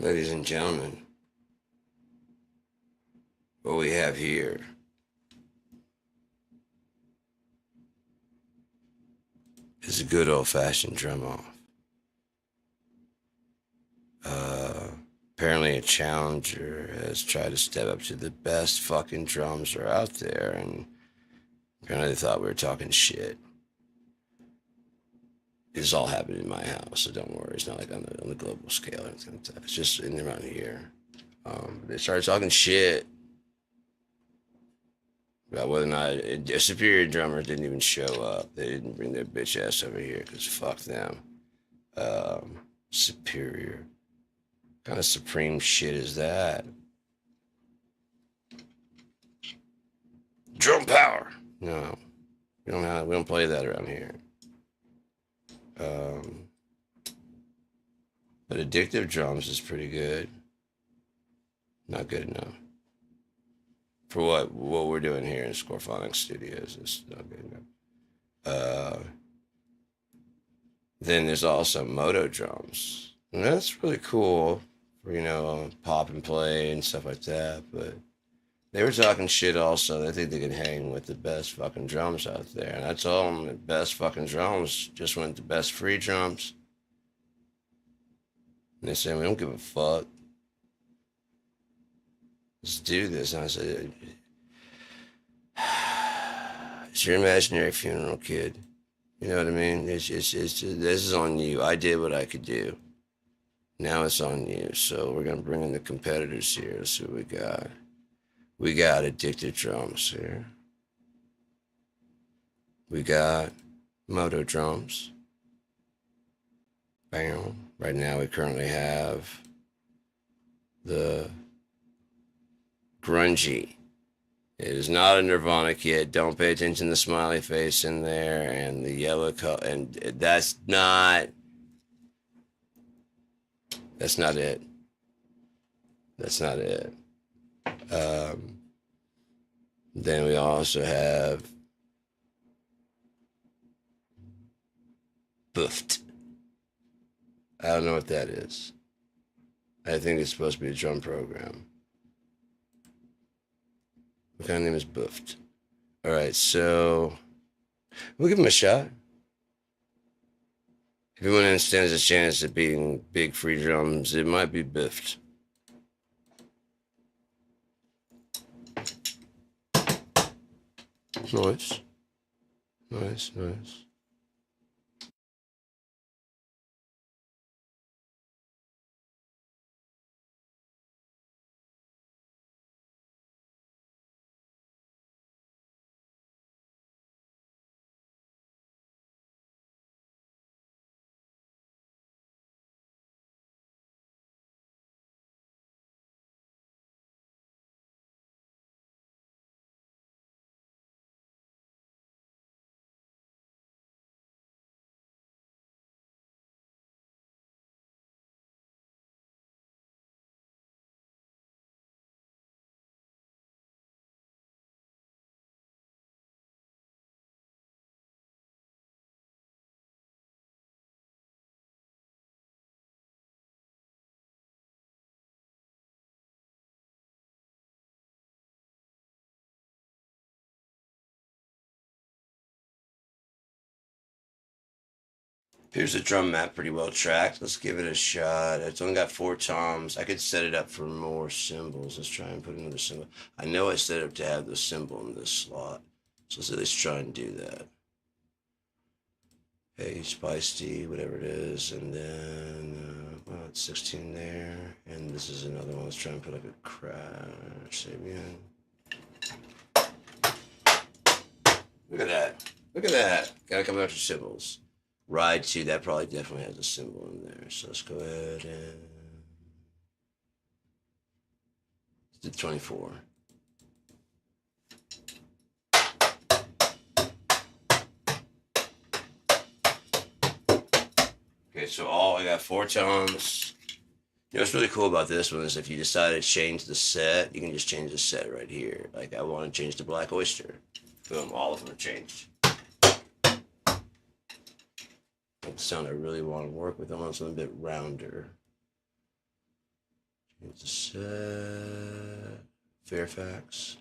Ladies and gentlemen, what we have here is a good old-fashioned drum off. Uh, Apparently a challenger has tried to step up to the best fucking drums are out there, and apparently they thought we were talking shit. This all happened in my house, so don't worry. It's not like on the global scale or anything like that. It's just in around here. They started talking shit about whether or not a superior drummer didn't even show up. They didn't bring their bitch ass over here because fuck them. Superior. What kind of supreme shit is that? Drum power. No, we don't play that around here. But addictive drums is pretty good. Not good enough for what we're doing here in Scorephonics Studios. It's not good enough. Then there's also moto drums, and that's really cool for pop and play and stuff like that. But they were talking shit also. They think they can hang with the best fucking drums out there, and I told them the best fucking drums just went the best free drums. And they said we don't give a fuck. Let's do this. And I said, it's your imaginary funeral, kid. You know what I mean? It's this is on you. I did what I could do. Now it's on you. So we're gonna bring in the competitors here. Let's see what we got. We got addicted drums here. We got moto drums. Bam. Right now we currently have the grungy. It is not a Nirvana kit. Don't pay attention to the smiley face in there and the yellow color. And that's not it. That's not it. Then we also have Boofed. I don't know what that is. I think it's supposed to be a drum program. What kind of name is Boofed? All right, so we'll give him a shot. If anyone stands a chance at beating big free drums, it might be Biffed. Nice. Nice, nice. Here's the drum map pretty well tracked. Let's give it a shot. It's only got 4 toms. I could set it up for more cymbals. Let's try and put another cymbal. I know I set it up to have the cymbal in this slot. So let's at least try and do that. Hey, Spice D, whatever it is. And then, it's 16 there. And this is another one. Let's try and put like a crash. Sabian. Look at that. Look at that. Gotta come after cymbals. Ride 2, that probably definitely has a cymbal in there. So let's go ahead and do 24. Okay, so I got 4 tones. You know what's really cool about this one is if you decide to change the set, you can just change the set right here. Like I want to change to Black Oyster. Boom, all of them are changed. The sound I really want to work with, I want something a bit rounder. It's a set. Fairfax.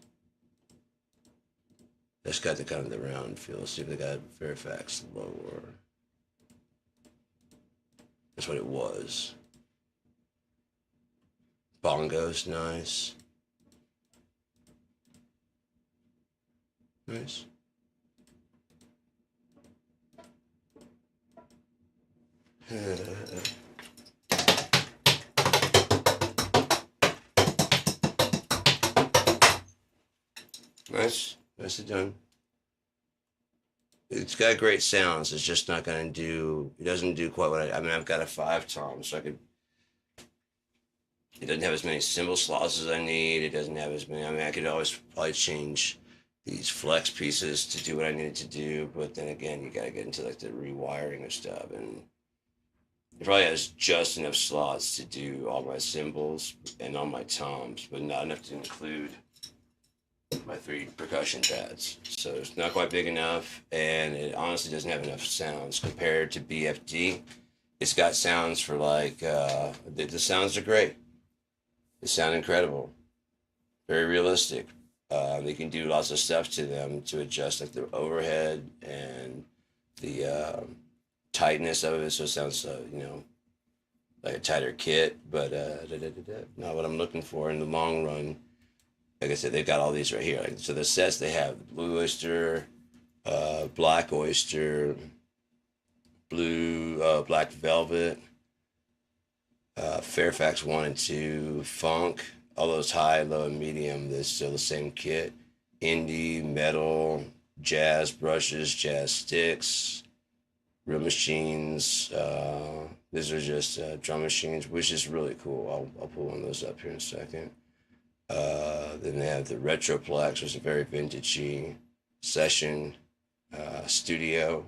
That's got the kind of the round feel. Let's see if they got Fairfax lower. That's what it was. Bongo's nice. Nice. Nice. Nicely done. It's got great sounds. It's just not going to do, it doesn't do quite what I mean, I've got a 5-tom, so I could, it doesn't have as many cymbal slots as I need. It doesn't have as many, I mean, I could always probably change these flex pieces to do what I needed to do, but then again, you got to get into like the rewiring of stuff, and it probably has just enough slots to do all my cymbals and all my toms, but not enough to include my 3 percussion pads. So it's not quite big enough, and it honestly doesn't have enough sounds compared to BFD. It's got sounds for like, the sounds are great. They sound incredible. Very realistic. They can do lots of stuff to them to adjust like the overhead and the tightness of it, so it sounds, like a tighter kit, but not what I'm looking for in the long run. Like I said, they've got all these right here. Like, so the sets they have: Blue Oyster, Black Oyster, Black Velvet, Fairfax 1 and 2, Funk, all those high, low, and medium. They're still the same kit. Indie, metal, jazz brushes, jazz sticks, real machines. These are just drum machines, which is really cool. I'll pull one of those up here in a second. Then they have the Retroplex, which is a very vintagey session studio.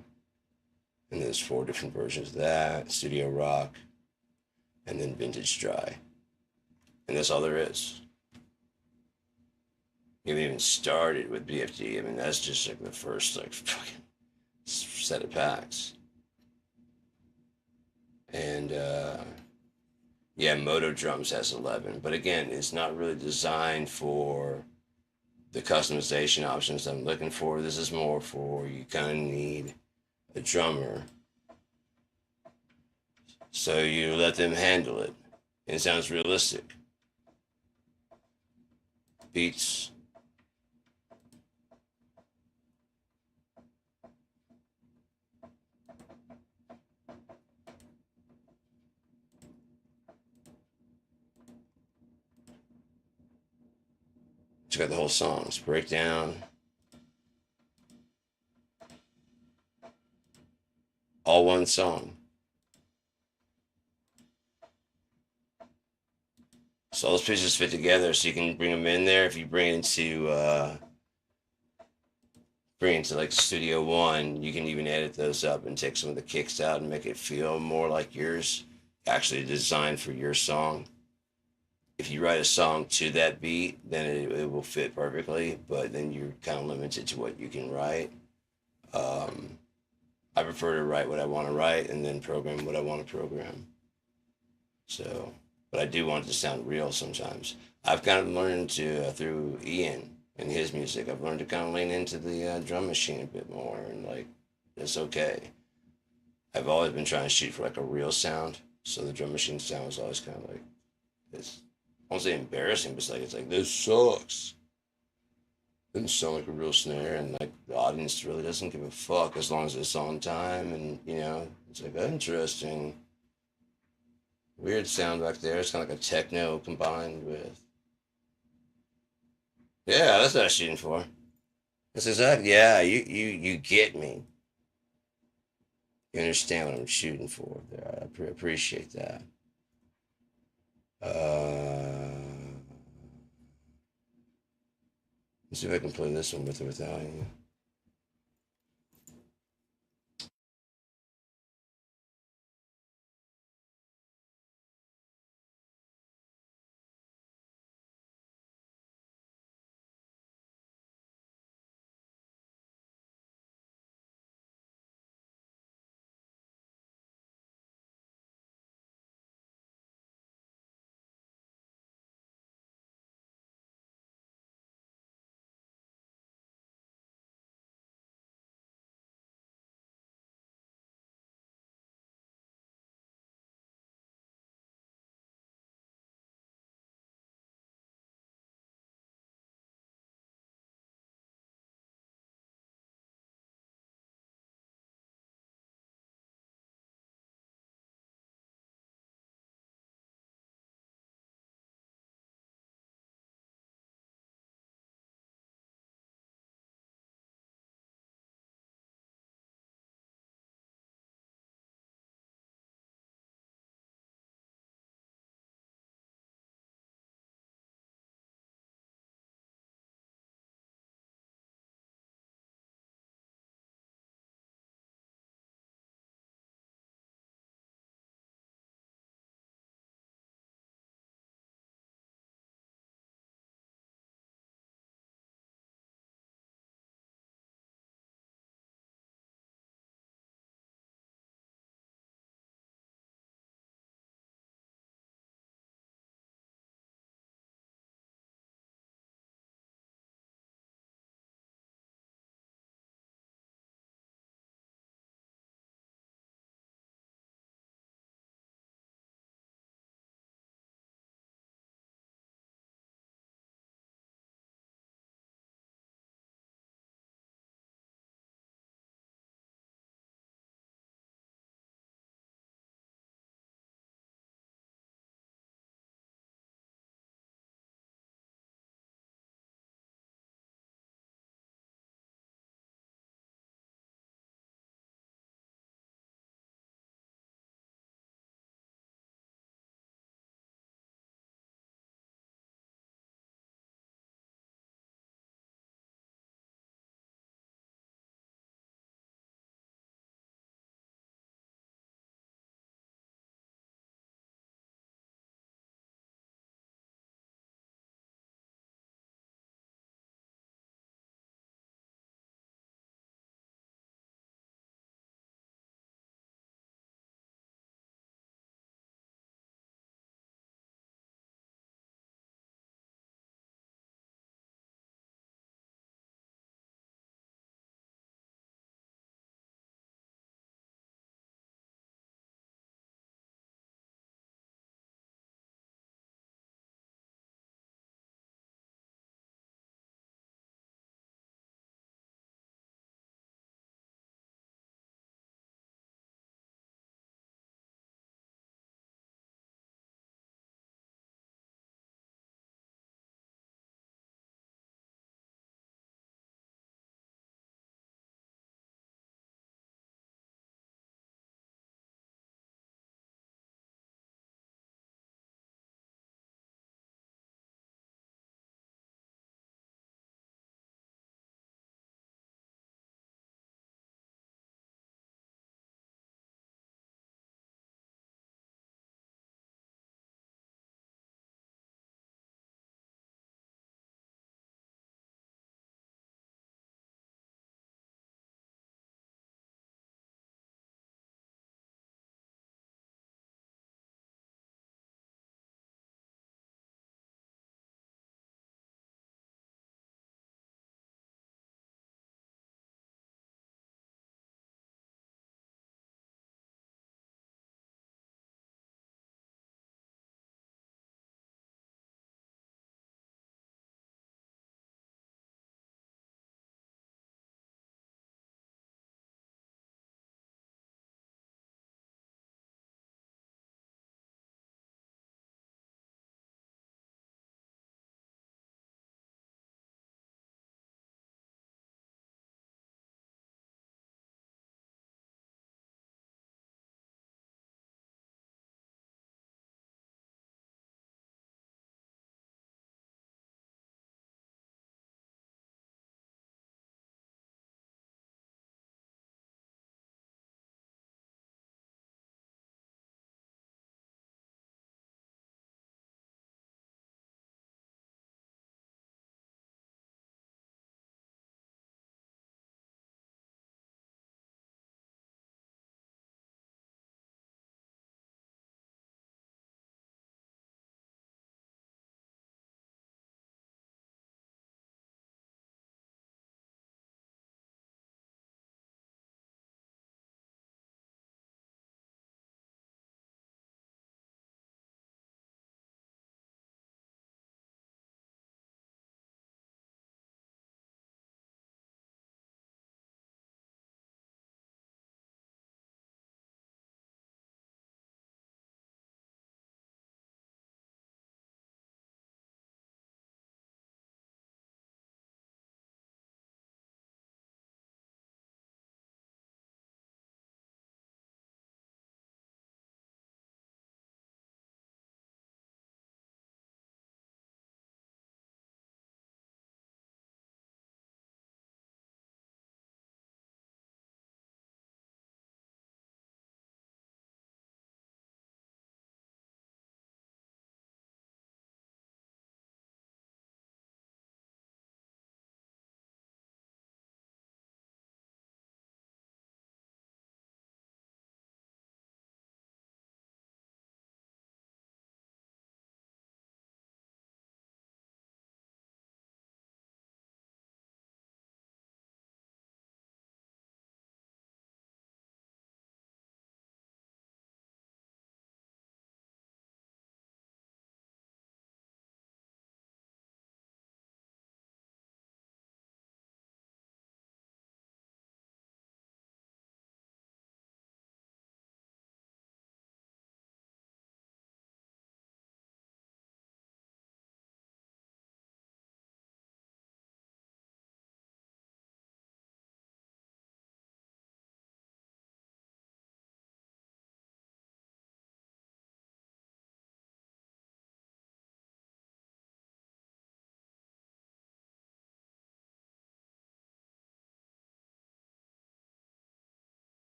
And there's 4 different versions of that: Studio Rock, and then Vintage Dry. And that's all there is. You haven't even started with BFD. I mean, that's just like the first like fucking set of packs. And yeah, Moto Drums has 11, but again, it's not really designed for the customization options I'm looking for. This is more for, you kind of need a drummer, so you let them handle it. And it sounds realistic. Beats. It's got the whole songs, breakdown, all one song. So all those pieces fit together, so you can bring them in there. If you bring into like Studio One, you can even edit those up and take some of the kicks out and make it feel more like yours, actually designed for your song. If you write a song to that beat, then it will fit perfectly, but then you're kind of limited to what you can write. I prefer to write what I want to write and then program what I want to program. So, but I do want it to sound real sometimes. I've kind of learned to, through Ian and his music, I've learned to kind of lean into the drum machine a bit more, and like, it's okay. I've always been trying to shoot for like a real sound, so the drum machine sound was always kind of like, it's, I won't say embarrassing, but it's like this sucks. Doesn't sound like a real snare, and like the audience really doesn't give a fuck as long as it's on time, and it's like interesting, weird sound back there. It's kind of like a techno combined with, yeah, that's what I was shooting for. That's exactly, yeah. You get me. You understand what I'm shooting for there. I appreciate that. Let's see if I can play this one with or without you.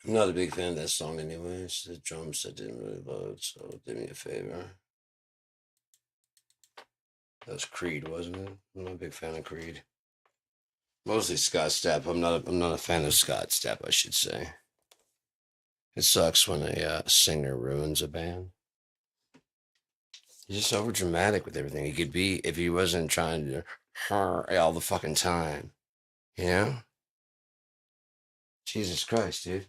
I'm not a big fan of that song anyways. The drums that didn't really load, so do me a favor. That was Creed, wasn't it? I'm not a big fan of Creed. Mostly Scott Stapp. I'm not a fan of Scott Stapp, I should say. It sucks when a singer ruins a band. He's just over dramatic with everything. He could be if he wasn't trying to all the fucking time. You know? Jesus Christ, dude.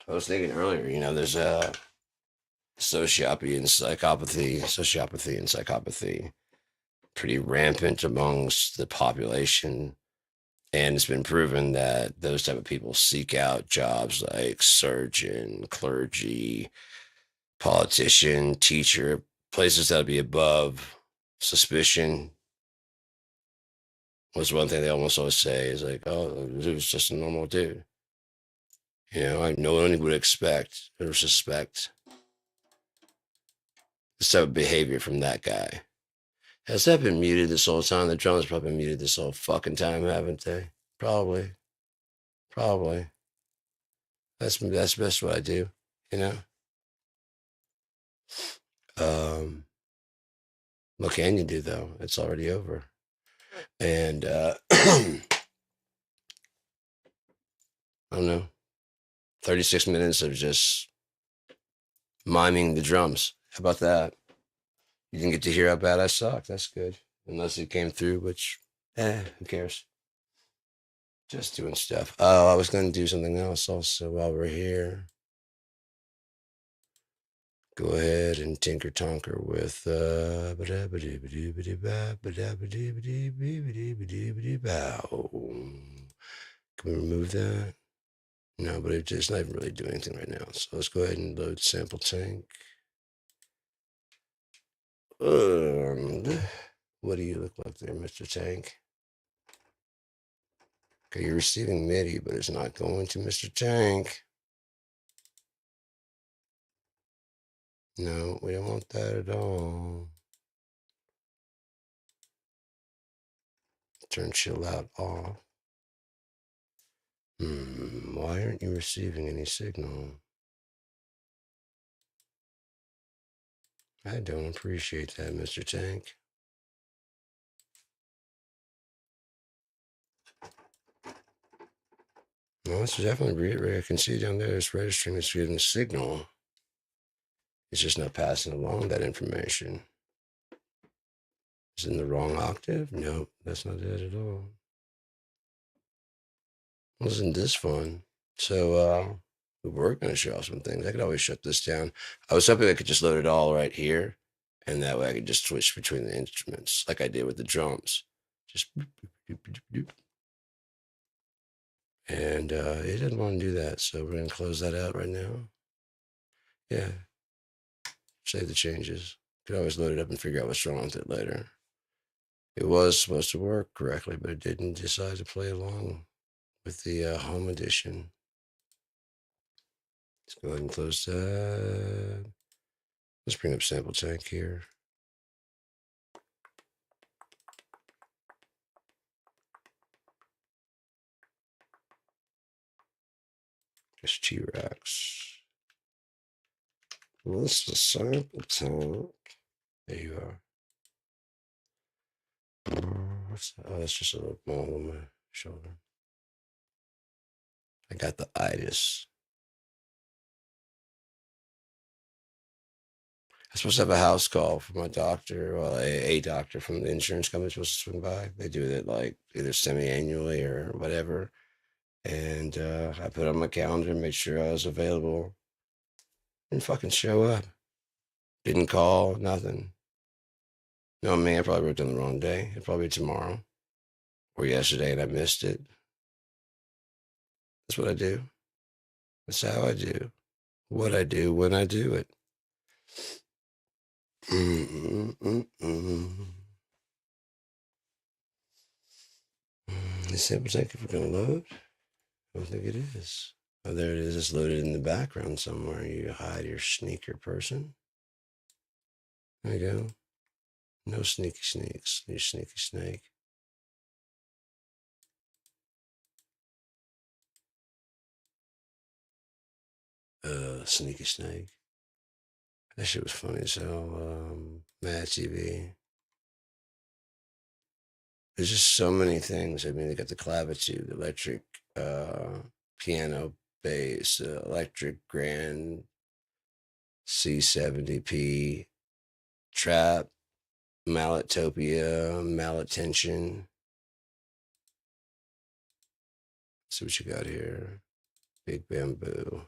I was thinking earlier, there's a sociopathy and psychopathy pretty rampant amongst the population. And it's been proven that those type of people seek out jobs like surgeon, clergy, politician, teacher, places that'll be above suspicion. Was one thing they almost always say is like, oh, it was just a normal dude. No one would expect or suspect this type of behavior from that guy. Has that been muted this whole time? The drums probably been muted this whole fucking time, haven't they? Probably. That's best what I do, you know. What can you do though? It's already over, and I don't know. 36 minutes of just miming the drums. How about that? You didn't get to hear how bad I suck. That's good, unless it came through, which, who cares? Just doing stuff. Oh, I was going to do something else also while we're here. Go ahead and tinker tonker with Can we remove that? No, but it's not even really doing anything right now. So let's go ahead and load sample tank. What do you look like there, Mr. Tank? Okay, you're receiving MIDI, but it's not going to Mr. Tank. No, we don't want that at all. Turn chill out off. Why aren't you receiving any signal? I don't appreciate that, Mr. Tank. Well, it's definitely, I can see down there it's registering, it's giving a signal. It's just not passing along that information. Is it in the wrong octave? No, that's not it at all. Wasn't this fun? So, we were going to show off some things. I could always shut this down. I was hoping I could just load it all right here, and that way I could just switch between the instruments like I did with the drums. Just boop, boop, boop, boop, boop. And it didn't want to do that, so we're going to close that out right now. Yeah. Save the changes. Could always load it up and figure out what's wrong with it later. It was supposed to work correctly, but it didn't decide to play along with the home edition. Let's go ahead and close that. Let's bring up sample tank here. Just T-Rex. What's the sample tank? There you are. What's that? Oh, that's just a little mole on my shoulder. I got the itis. I'm supposed to have a house call from my doctor, well, a doctor from the insurance company supposed to swing by. They do it like either semi-annually or whatever. And I put on my calendar and made sure I was available. Didn't fucking show up. Didn't call, nothing. No, man, I probably wrote down the wrong day. It'll probably be tomorrow or yesterday and I missed it. That's what I do. That's how I do. What I do when I do it. The sample tank, if we're going to load, I don't think it is. Oh, there it is. It's loaded in the background somewhere. You hide your sneaker person. There you go. No sneaky sneaks. You sneaky snake. Sneaky snake. That shit was funny as hell. Mad TV. There's just so many things. I mean, they got the clavitude, electric piano bass, electric grand C70P, trap, malletopia, mallet tension. See what you got here. Big bamboo.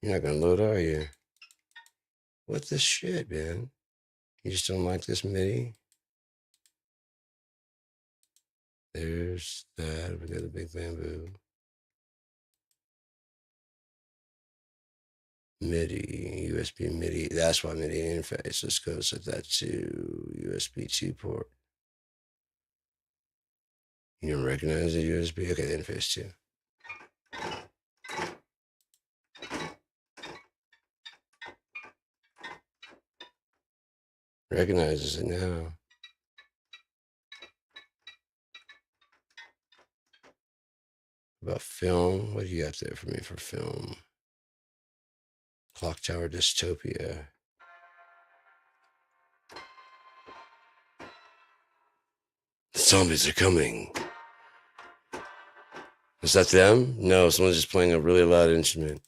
You're not gonna load, are you? What the shit, man? You just don't like this MIDI? There's that. We got the big bamboo. MIDI, USB MIDI. That's why MIDI interface. Let's go set that to USB 2 port. You don't recognize the USB? Okay, the interface 2. Recognizes it now. About film, what do you got there for me for film? Clock Tower Dystopia. The zombies are coming. Is that them? No, someone's just playing a really loud instrument.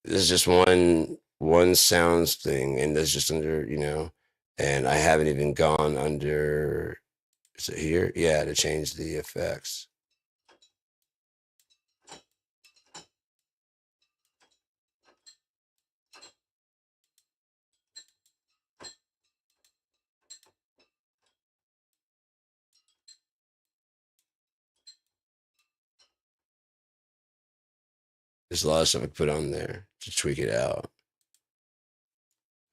This is just one sounds thing, and that's just under, and I haven't even gone under, is it here? Yeah, to change the effects. There's a lot of stuff I put on there to tweak it out.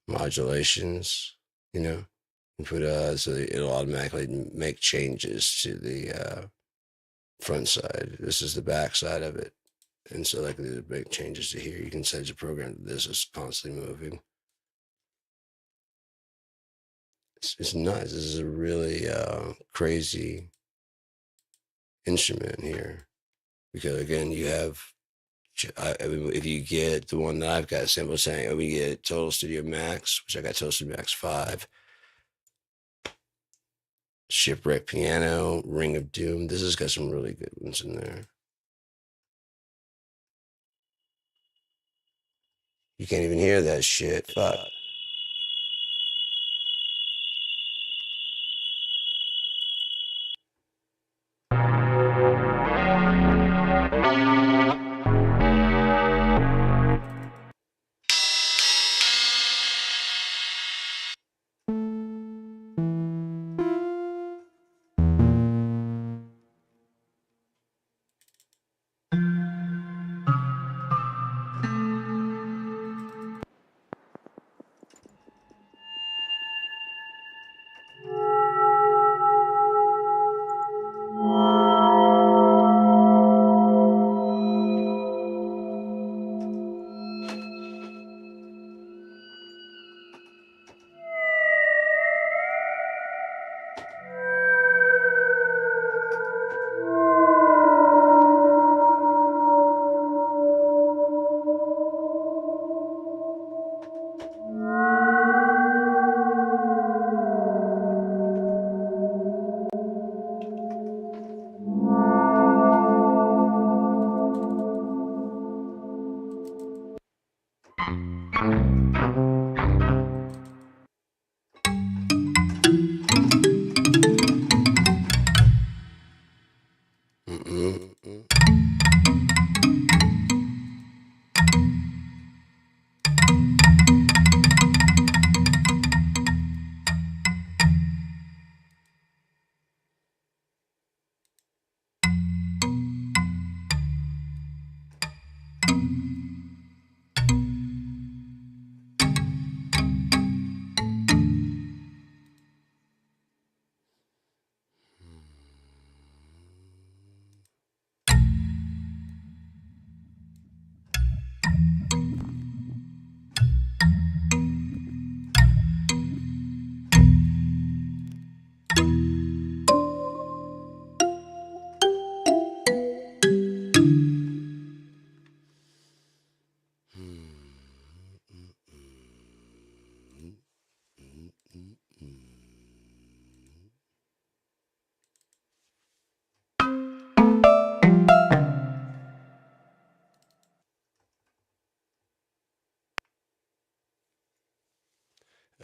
Modulations, and put so it'll automatically make changes to the front side. This is the back side of it. And so like to make changes to here. You can set your program that this is constantly moving. It's nuts. This is a really crazy instrument here. Because again, you have, I mean, if you get the one that I've got, sample saying, we get Total Studio Max, which I got Total Studio Max 5. Shipwreck Piano, Ring of Doom. This has got some really good ones in there. You can't even hear that shit. Fuck.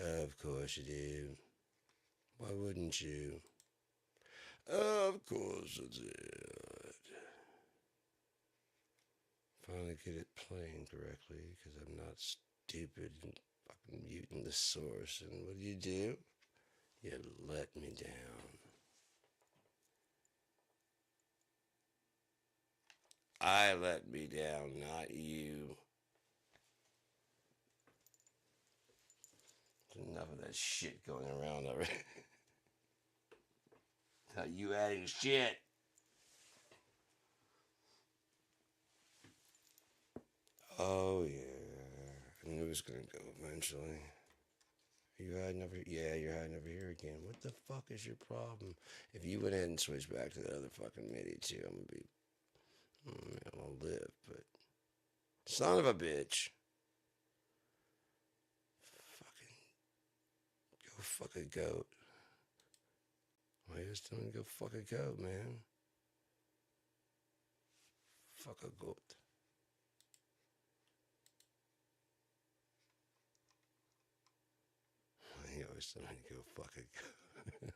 Of course you do. Why wouldn't you? Of course I did. Finally get it playing correctly because I'm not stupid and fucking muting the source. And what do? You let me down. I let me down, not you. There's enough of that shit going around already. Not you adding shit. Oh yeah, I knew it was gonna go eventually. You're hiding over here again. What the fuck is your problem? If you went ahead and switched back to the other fucking MIDI too, I'm gonna be, I'm gonna live. But son of a bitch, fucking go fuck a goat. Why you just telling me to go fuck a goat, man? Fuck a goat. He always told me to go fuck a goat.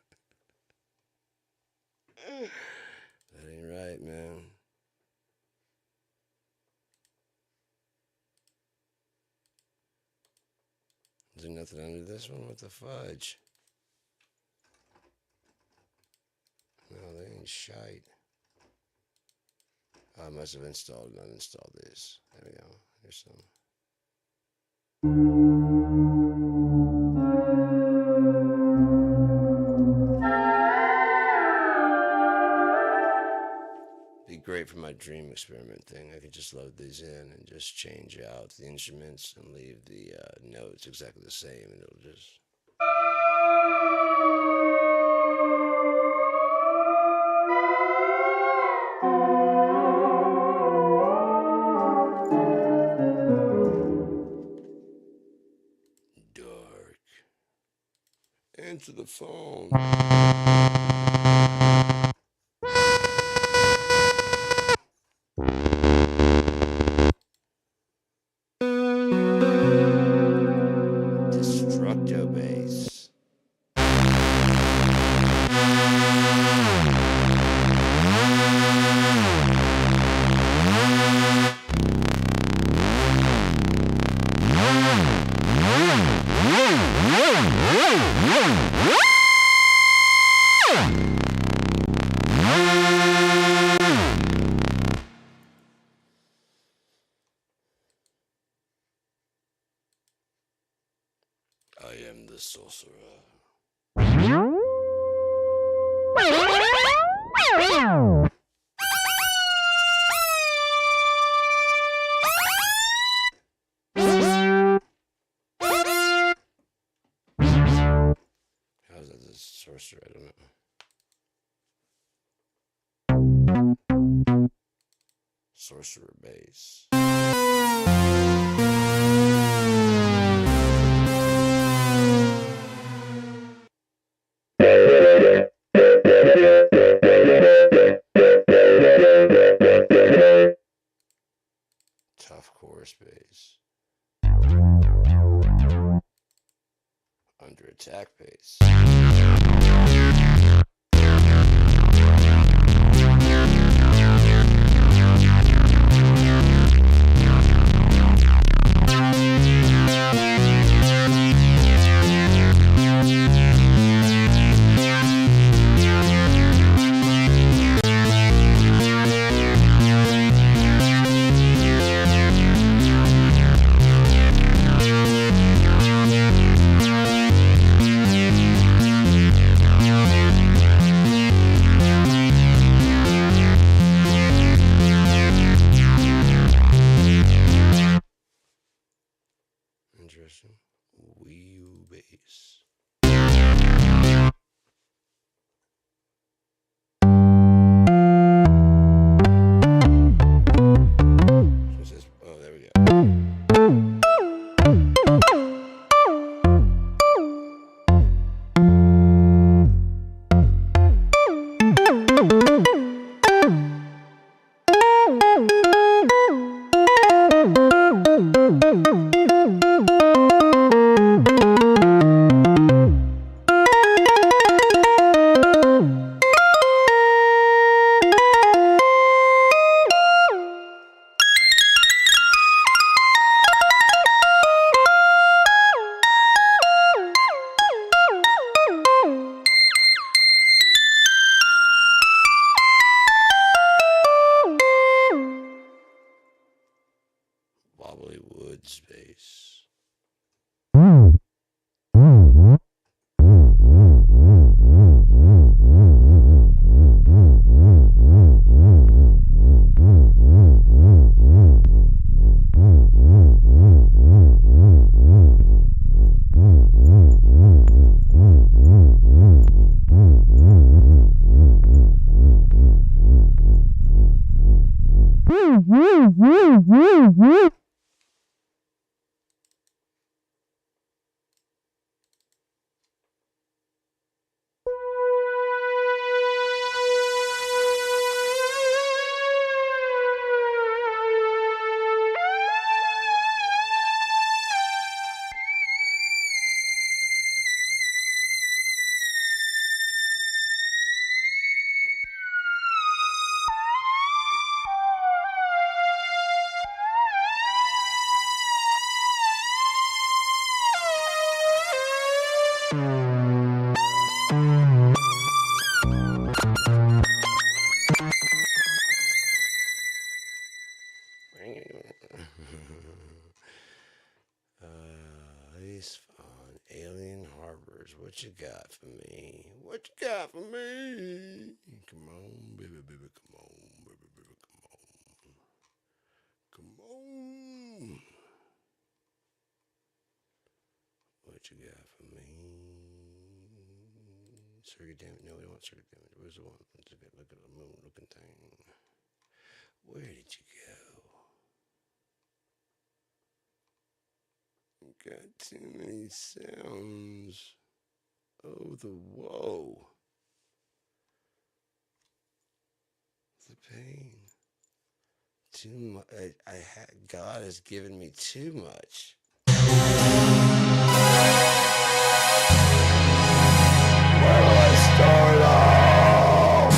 That ain't right, man. Is there nothing under this one? What the fudge? No, they ain't shite. I must have installed and uninstalled this. There we go. Here's some. Be great for my dream experiment thing. I could just load these in and just change out the instruments and leave the notes exactly the same, and it'll just. Dark. Answer the phone. Destructo bass. I am the sorcerer. How's that the sorcerer? I don't know. Sorcerer bass. Tough chorus bass. Under attack bass. Interesting. Wheelbase. What's this? Oh, there we go. space. Ice on alien harbors. What you got for me? What you got for me? Come on, baby, baby, come on, baby, baby, come on. Come on. What you got for me? Circuit damage. No, we don't want circuit damage. Where's the one? Let's look at the moon looking thing. Where did you go? Got too many sounds. Oh, the woe. The pain. Too much. God has given me too much. Where do I start off?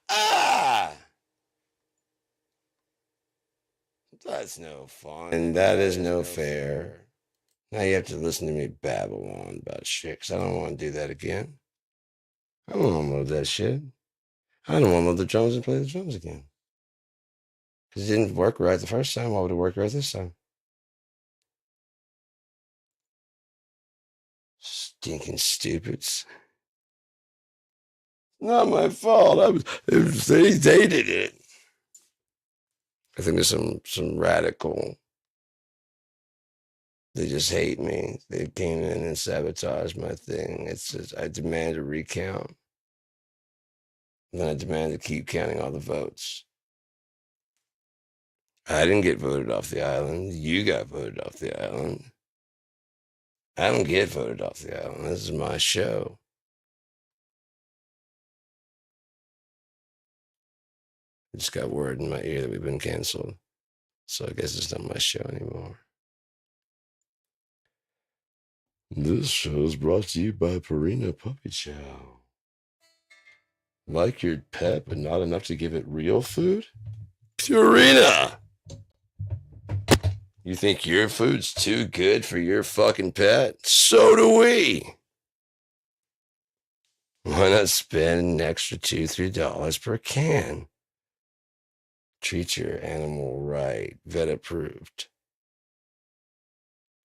Ah! That's no fun. And that is no fair. Now you have to listen to me babble on about shit, because I don't want to do that again. I don't want to load that shit. I don't want to load the drums and play the drums again. Because it didn't work right the first time. Why would it work right this time? Stinking stupids. Not my fault. They did it. I think there's some radical. They just hate me. They came in and sabotaged my thing. It's just, I demand a recount. And then I demand to keep counting all the votes. I didn't get voted off the island. You got voted off the island. I don't get voted off the island. This is my show. I just got word in my ear that we've been canceled. So I guess it's not my show anymore. This show is brought to you by Purina Puppy Chow. Like your pet, but not enough to give it real food? Purina! You think your food's too good for your fucking pet? So do we! Why not spend an extra $2, $3 per can? Treat your animal right. Vet approved.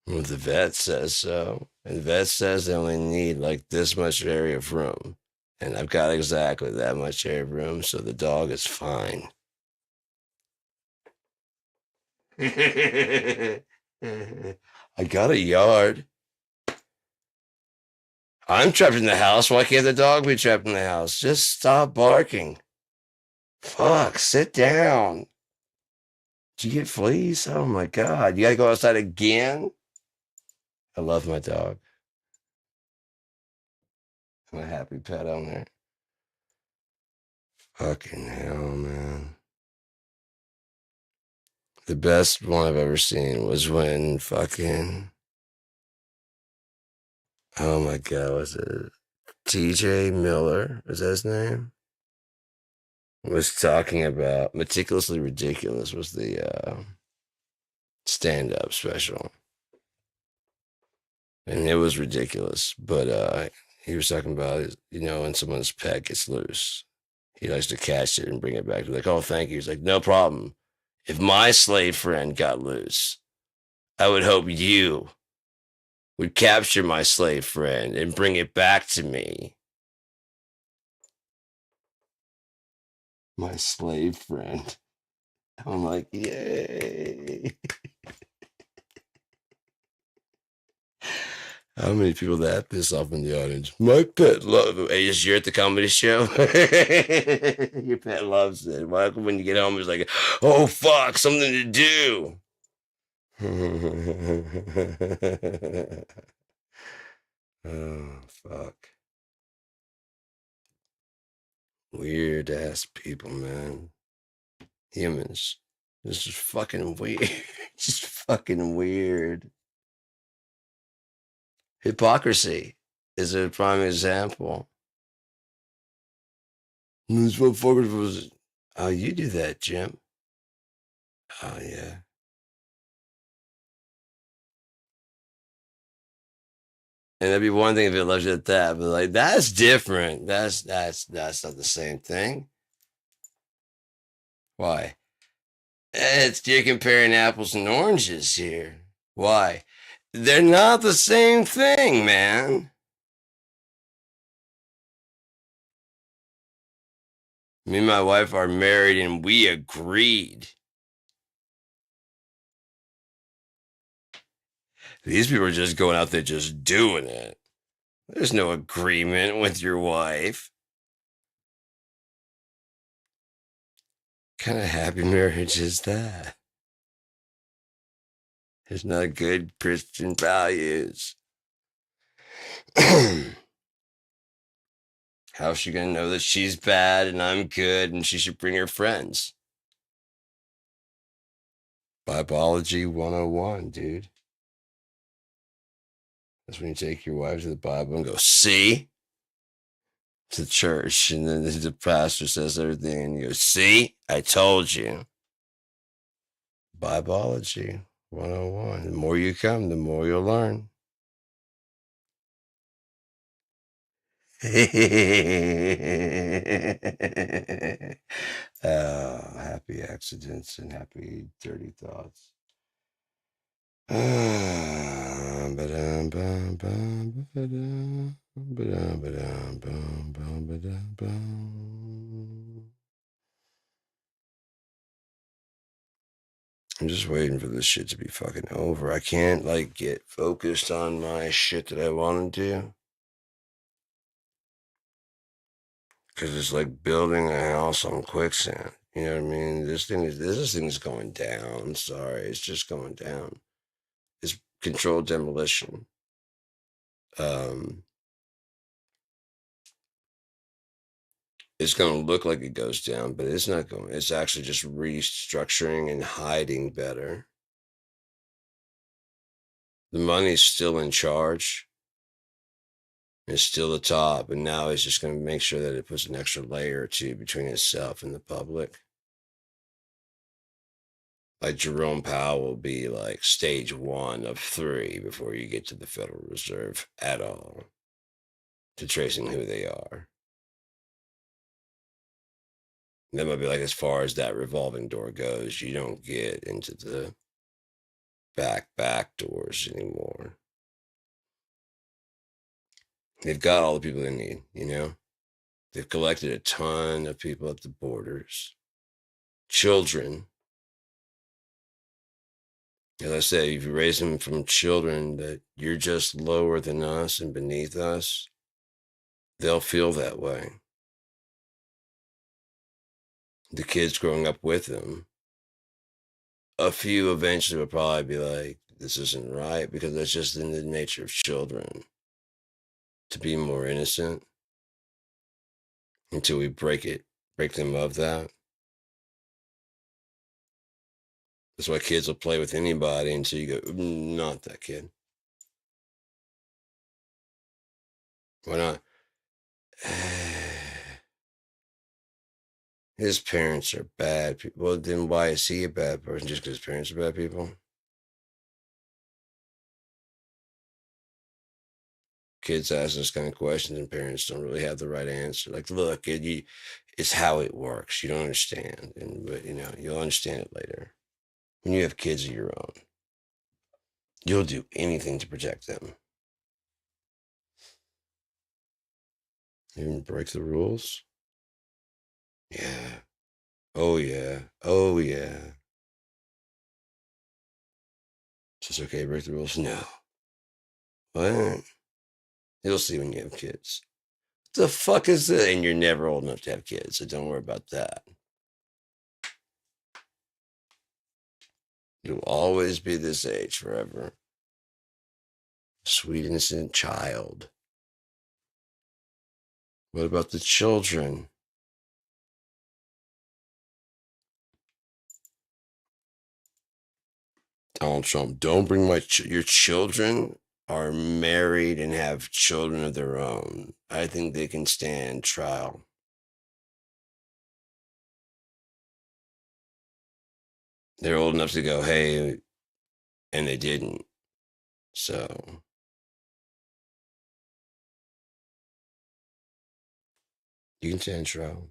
Well, the vet says so. And the vet says they only need like this much area of room. And I've got exactly that much area of room, so the dog is fine. I got a yard. I'm trapped in the house. Why can't the dog be trapped in the house? Just stop barking. Fuck, sit down. Did you get fleas? Oh my God. You gotta go outside again? I love my dog. I'm a happy pet owner. Fucking hell, man. The best one I've ever seen was when fucking, oh my God, was it TJ Miller? Was that his name? Was talking about Meticulously Ridiculous was the stand-up special. And it was ridiculous, but he was talking about, when someone's pet gets loose, He likes to catch it and bring it back. Like, oh, thank you. He's like, no problem. If my slave friend got loose, I would hope you would capture my slave friend and bring it back to me. My slave friend. I'm like, yay. How many people that piss off in the audience? My pet love. Hey, you're at the comedy show. Your pet loves it. Michael, when you get home, it's like, oh fuck, something to do. Oh fuck. Weird ass people, man. Humans. This is fucking weird. Just fucking weird. Hypocrisy is a prime example. This motherfucker was. Oh, you do that, Jim. Oh yeah. And that'd be one thing if it left you at that, but like that's different. That's not the same thing. Why? You're comparing apples and oranges here. Why? They're not the same thing, man. Me and my wife are married and we agreed. These people are just going out there just doing it. There's no agreement with your wife. What kind of happy marriage is that? It's not good Christian values. How's she gonna know that she's bad and I'm good and she should bring her friends? Bibology 101, dude. That's when you take your wife to the Bible and go, see? To church, and then the pastor says everything, and you go, see? I told you. Bibology 101. The more you come, the more you'll learn. Oh, happy accidents and happy dirty thoughts. I'm just waiting for this shit to be fucking over. I can't like get focused on my shit that I want to do. Cause it's like building a house on quicksand. You know what I mean? This thing is going down. Sorry, it's just going down. It's controlled demolition. It's going to look like it goes down, but it's not going. It's actually just restructuring and hiding better. The money's still in charge. It's still the top, and now it's just going to make sure that it puts an extra layer or two between itself and the public. Like Jerome Powell will be like stage 1 of 3 before you get to the Federal Reserve at all, to tracing who they are. That might be like as far as that revolving door goes, you don't get into the back doors anymore. They've got all the people they need, you know? They've collected a ton of people at the borders. Children. As I say, if you raise them from children that you're just lower than us and beneath us, they'll feel that way. The kids growing up with them, a few eventually will probably be like, this isn't right, because that's just in the nature of children to be more innocent until we break them of that. That's why kids will play with anybody until you go, not that kid. Why not? His parents are bad people. Well, then why is he a bad person? Just because his parents are bad people? kids ask those kind of questions and parents don't really have the right answer. Like, look, it's how it works. You don't understand, but you'll understand it later. When you have kids of your own, you'll do anything to protect them. Even break the rules. Yeah. Oh yeah. Oh yeah. Is this okay to break the rules? No. What? You'll see when you have kids. What the fuck is this? And you're never old enough to have kids, so don't worry about that. You'll always be this age forever. Sweet, innocent child. What about the children? Donald Trump, don't bring your children are married and have children of their own. I think they can stand trial. They're old enough to go, hey, and they didn't. So you can stand trial.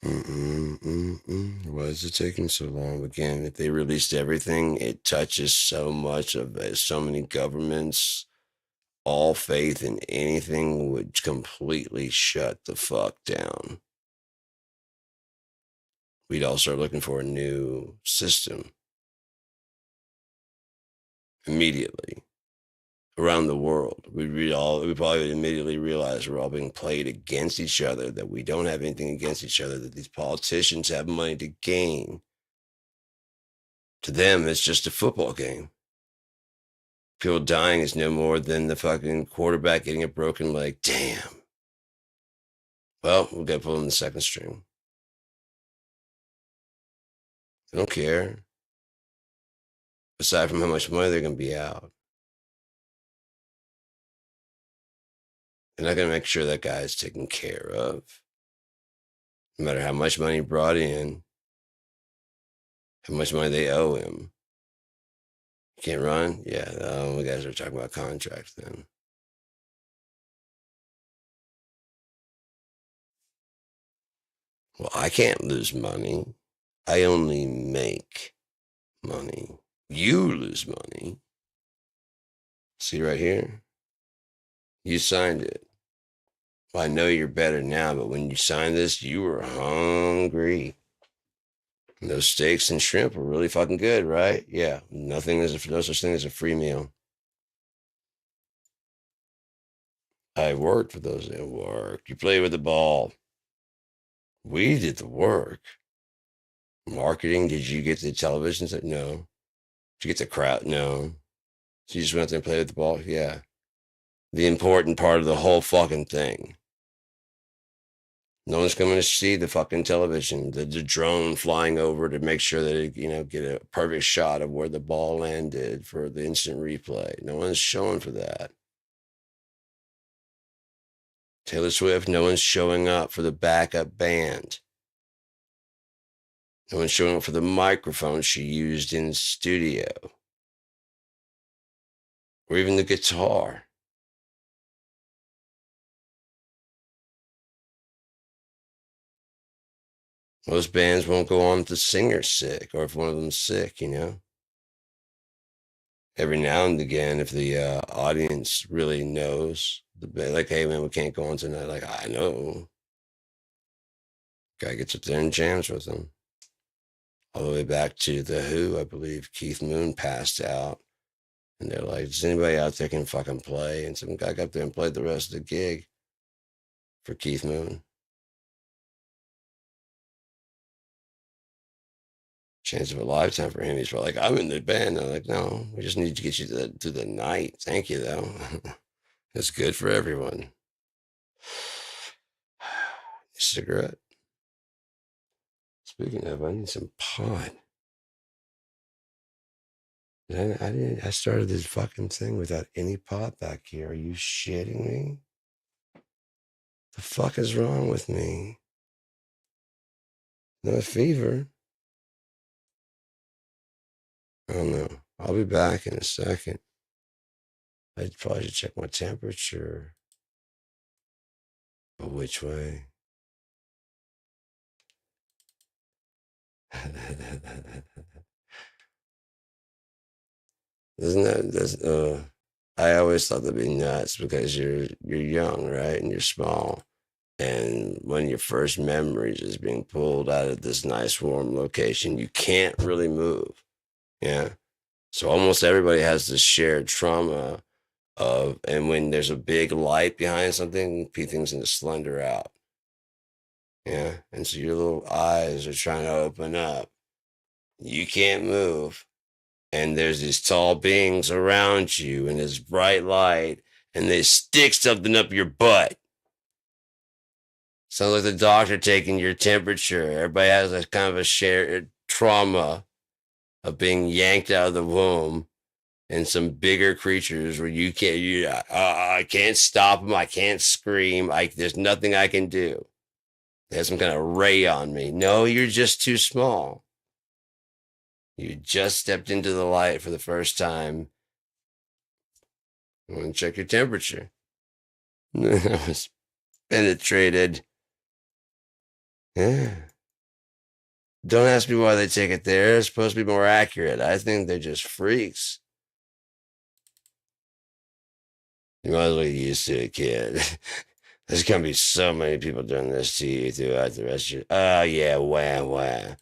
Why is it taking so long? Again, if they released everything, it touches so much of so many governments. All faith in anything would completely shut the fuck down. We'd all start looking for a new system immediately around the world. We probably would immediately realize we're all being played against each other, that we don't have anything against each other, that these politicians have money to gain. To them, it's just a football game. People dying is no more than the fucking quarterback getting a broken leg. Damn. Well, we'll get put in the second string. They don't care. Aside from how much money they're going to be out. They're not going to make sure that guy is taken care of. No matter how much money brought in, how much money they owe him. You can't run? Yeah, we guys are talking about contracts then. Well, I can't lose money. I only make money. You lose money. See right here? You signed it. Well, I know you're better now, but when you signed this, you were hungry. And those steaks and shrimp were really fucking good, right? Yeah, no such thing as a free meal. I worked for those. It worked. You play with the ball. We did the work. Marketing. Did you get the television set? No. Did you get the crowd? No. So you just went out there and played with the ball? Yeah. The important part of the whole fucking thing. No one's coming to see the fucking television, the drone flying over to make sure that it, get a perfect shot of where the ball landed for the instant replay. No one's showing for that. Taylor Swift, no one's showing up for the backup band. No one's showing up for the microphone she used in studio. Or even the guitar. Most bands won't go on if the singer's sick or if one of them's sick, Every now and again, if the audience really knows, the band, like, hey, man, we can't go on tonight. Like, I know. Guy gets up there and jams with them. All the way back to The Who, I believe Keith Moon passed out. And they're like, does anybody out there can fucking play? And some guy got up there and played the rest of the gig for Keith Moon. Chance of a lifetime for him. He's probably like, I'm in the band. I'm like, no, we just need to get you to the night. Thank you, though. It's good for everyone. Cigarette. Speaking of, I need some pot. I started this fucking thing without any pot back here. Are you shitting me? The fuck is wrong with me? No fever. I don't know. I'll be back in a second. I probably should check my temperature. But which way? Isn't that's I always thought that'd be nuts because you're young, right? And you're small. And when your first memories is being pulled out of this nice warm location, you can't really move. Yeah. So almost everybody has this shared trauma of, and when there's a big light behind something, things can slender out. Yeah. And so your little eyes are trying to open up. You can't move. And there's these tall beings around you and this bright light, and they stick something up your butt. Sounds like the doctor taking your temperature. Everybody has a kind of a shared trauma of being yanked out of the womb, and some bigger creatures where I can't stop them. I can't scream. There's nothing I can do. They have some kind of ray on me. No, you're just too small. You just stepped into the light for the first time. I want to check your temperature. I was penetrated. Yeah. Don't ask me why they take it there. It's supposed to be more accurate. I think they're just freaks. You might as well get used to it, kid. There's going to be so many people doing this to you throughout the rest of your... Oh, yeah, wah.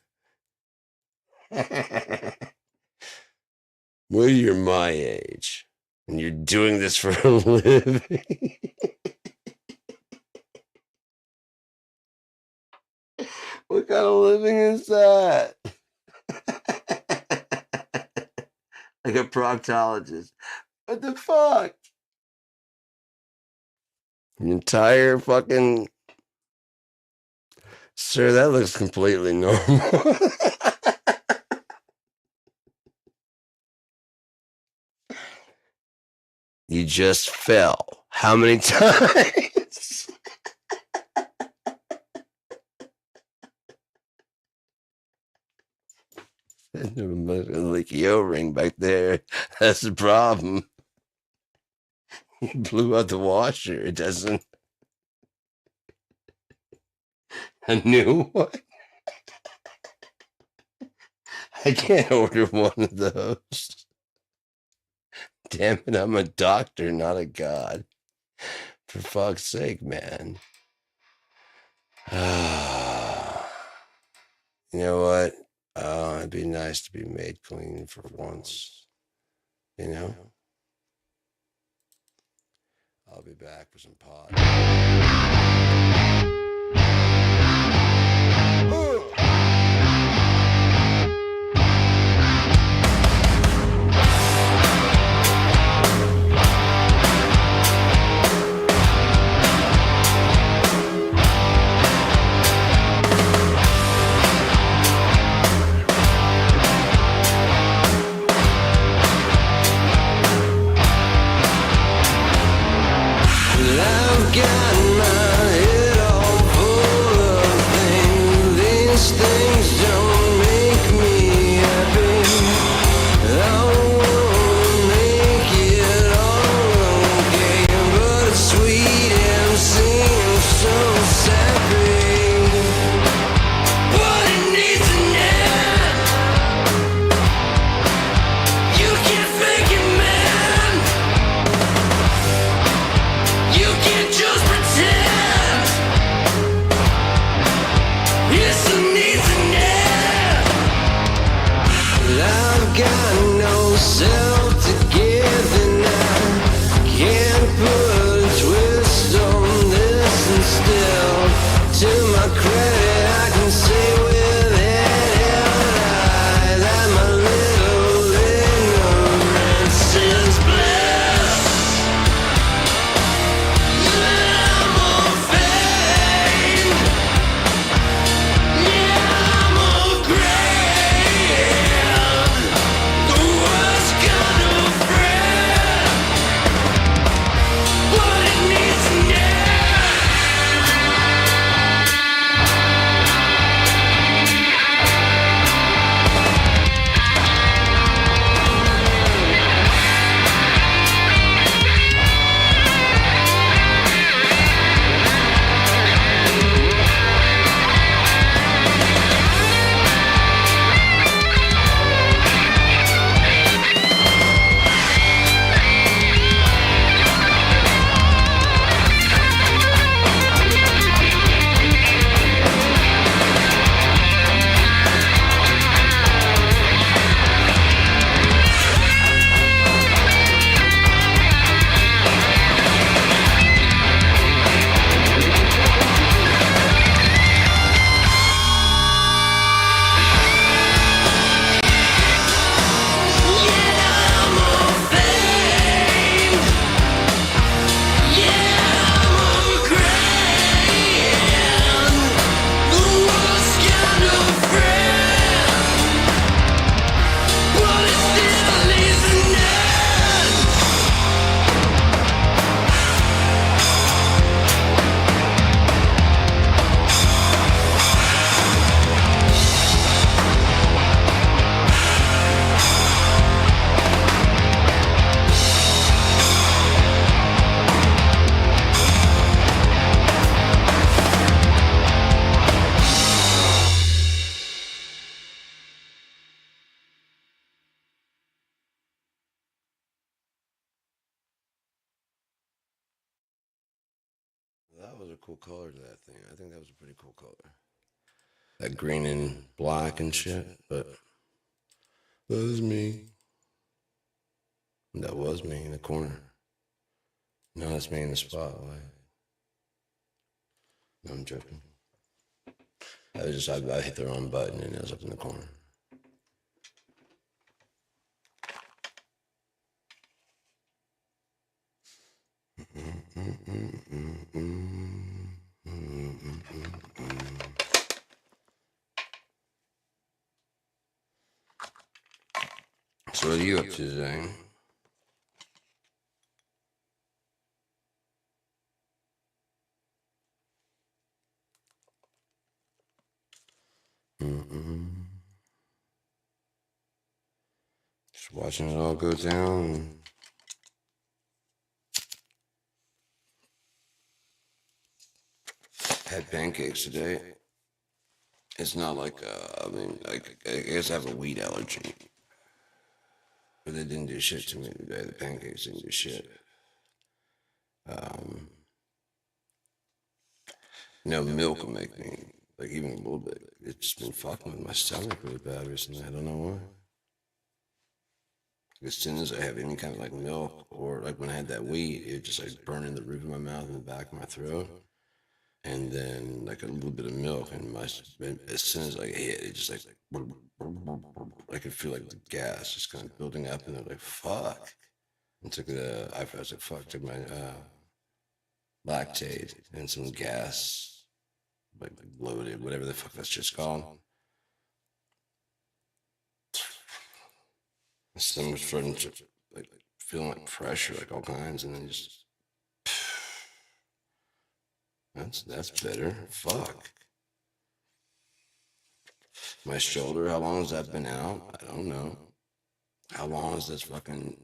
Well, you're my age, and you're doing this for a living. What kind of living is that? Like a proctologist. What the fuck? An entire fucking... Sir, that looks completely normal. You just fell. How many times? There's a leaky O-ring back there. That's the problem. You blew out the washer. It doesn't... A new one? I can't order one of those. Damn it, I'm a doctor, not a god. For fuck's sake, man. You know what? It'd be nice to be made clean for once. You know? I'll be back with some pot. cool color to that thing. I think that was a pretty cool color. That green and black and shit. But that was me. That was me in the corner. No, that's me in the spotlight. No, I'm joking. I hit the wrong button and it was up in the corner. So what are you up to today? Just watching it all go down. Had pancakes today. It's not like, I mean, like, I guess I have a wheat allergy. But they didn't do shit to me today. The pancakes didn't do shit. No, milk will make me, like, even a little bit. It's just been fucking with my stomach really bad recently. I don't know why. As soon as I have any kind of like milk or like when I had that wheat, it just like burning the roof of my mouth and the back of my throat. And then like a little bit of milk and as soon as I hit it, just like I could feel like the gas just kind of building up and they're like, fuck. And I was like, fuck, took my lactate and some gas, like loaded, whatever the fuck that's just called. My stomach was starting to like feeling like pressure, like all kinds, and then just that's better. Fuck. My shoulder, how long has that been out? I don't know. How long has this fucking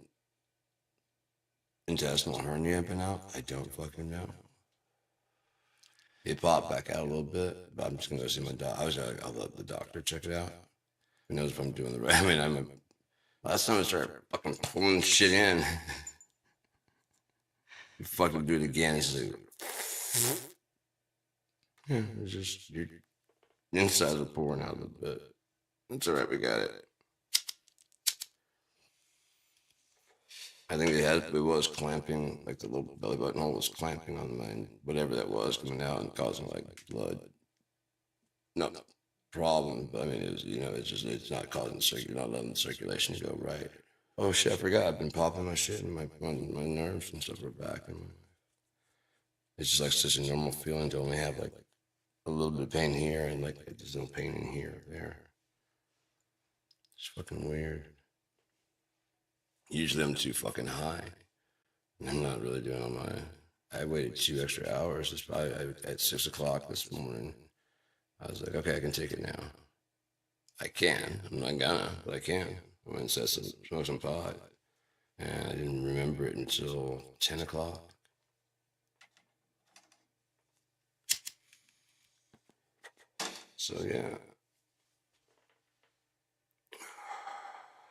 intestinal hernia been out? I don't fucking know. It popped back out a little bit, but I'm just gonna go see my doc. I'll let the doctor check it out. Who knows if I'm doing the right? I mean, last time I started fucking pulling shit in. You fucking do it again. It's like, yeah, it's just your insides are pouring out a little bit. It's all right. We got it. I think it was clamping, like the little belly button hole was clamping on mine, whatever that was coming out and causing like blood. No problem, but I mean, it's not causing you're not letting the circulation go right. Oh shit, I forgot. I've been popping my shit and my nerves and stuff are back. And it's just like such a normal feeling to only have like a little bit of pain here and like there's no pain in here or there. It's fucking weird. Usually I'm too fucking high. And I'm not really doing all my. I waited 2 extra hours. It's probably at 6 o'clock this morning. I was like, okay, I can take it now. I can. I'm not gonna, but I can. I went and smoked some pot. And I didn't remember it until 10 o'clock. So yeah.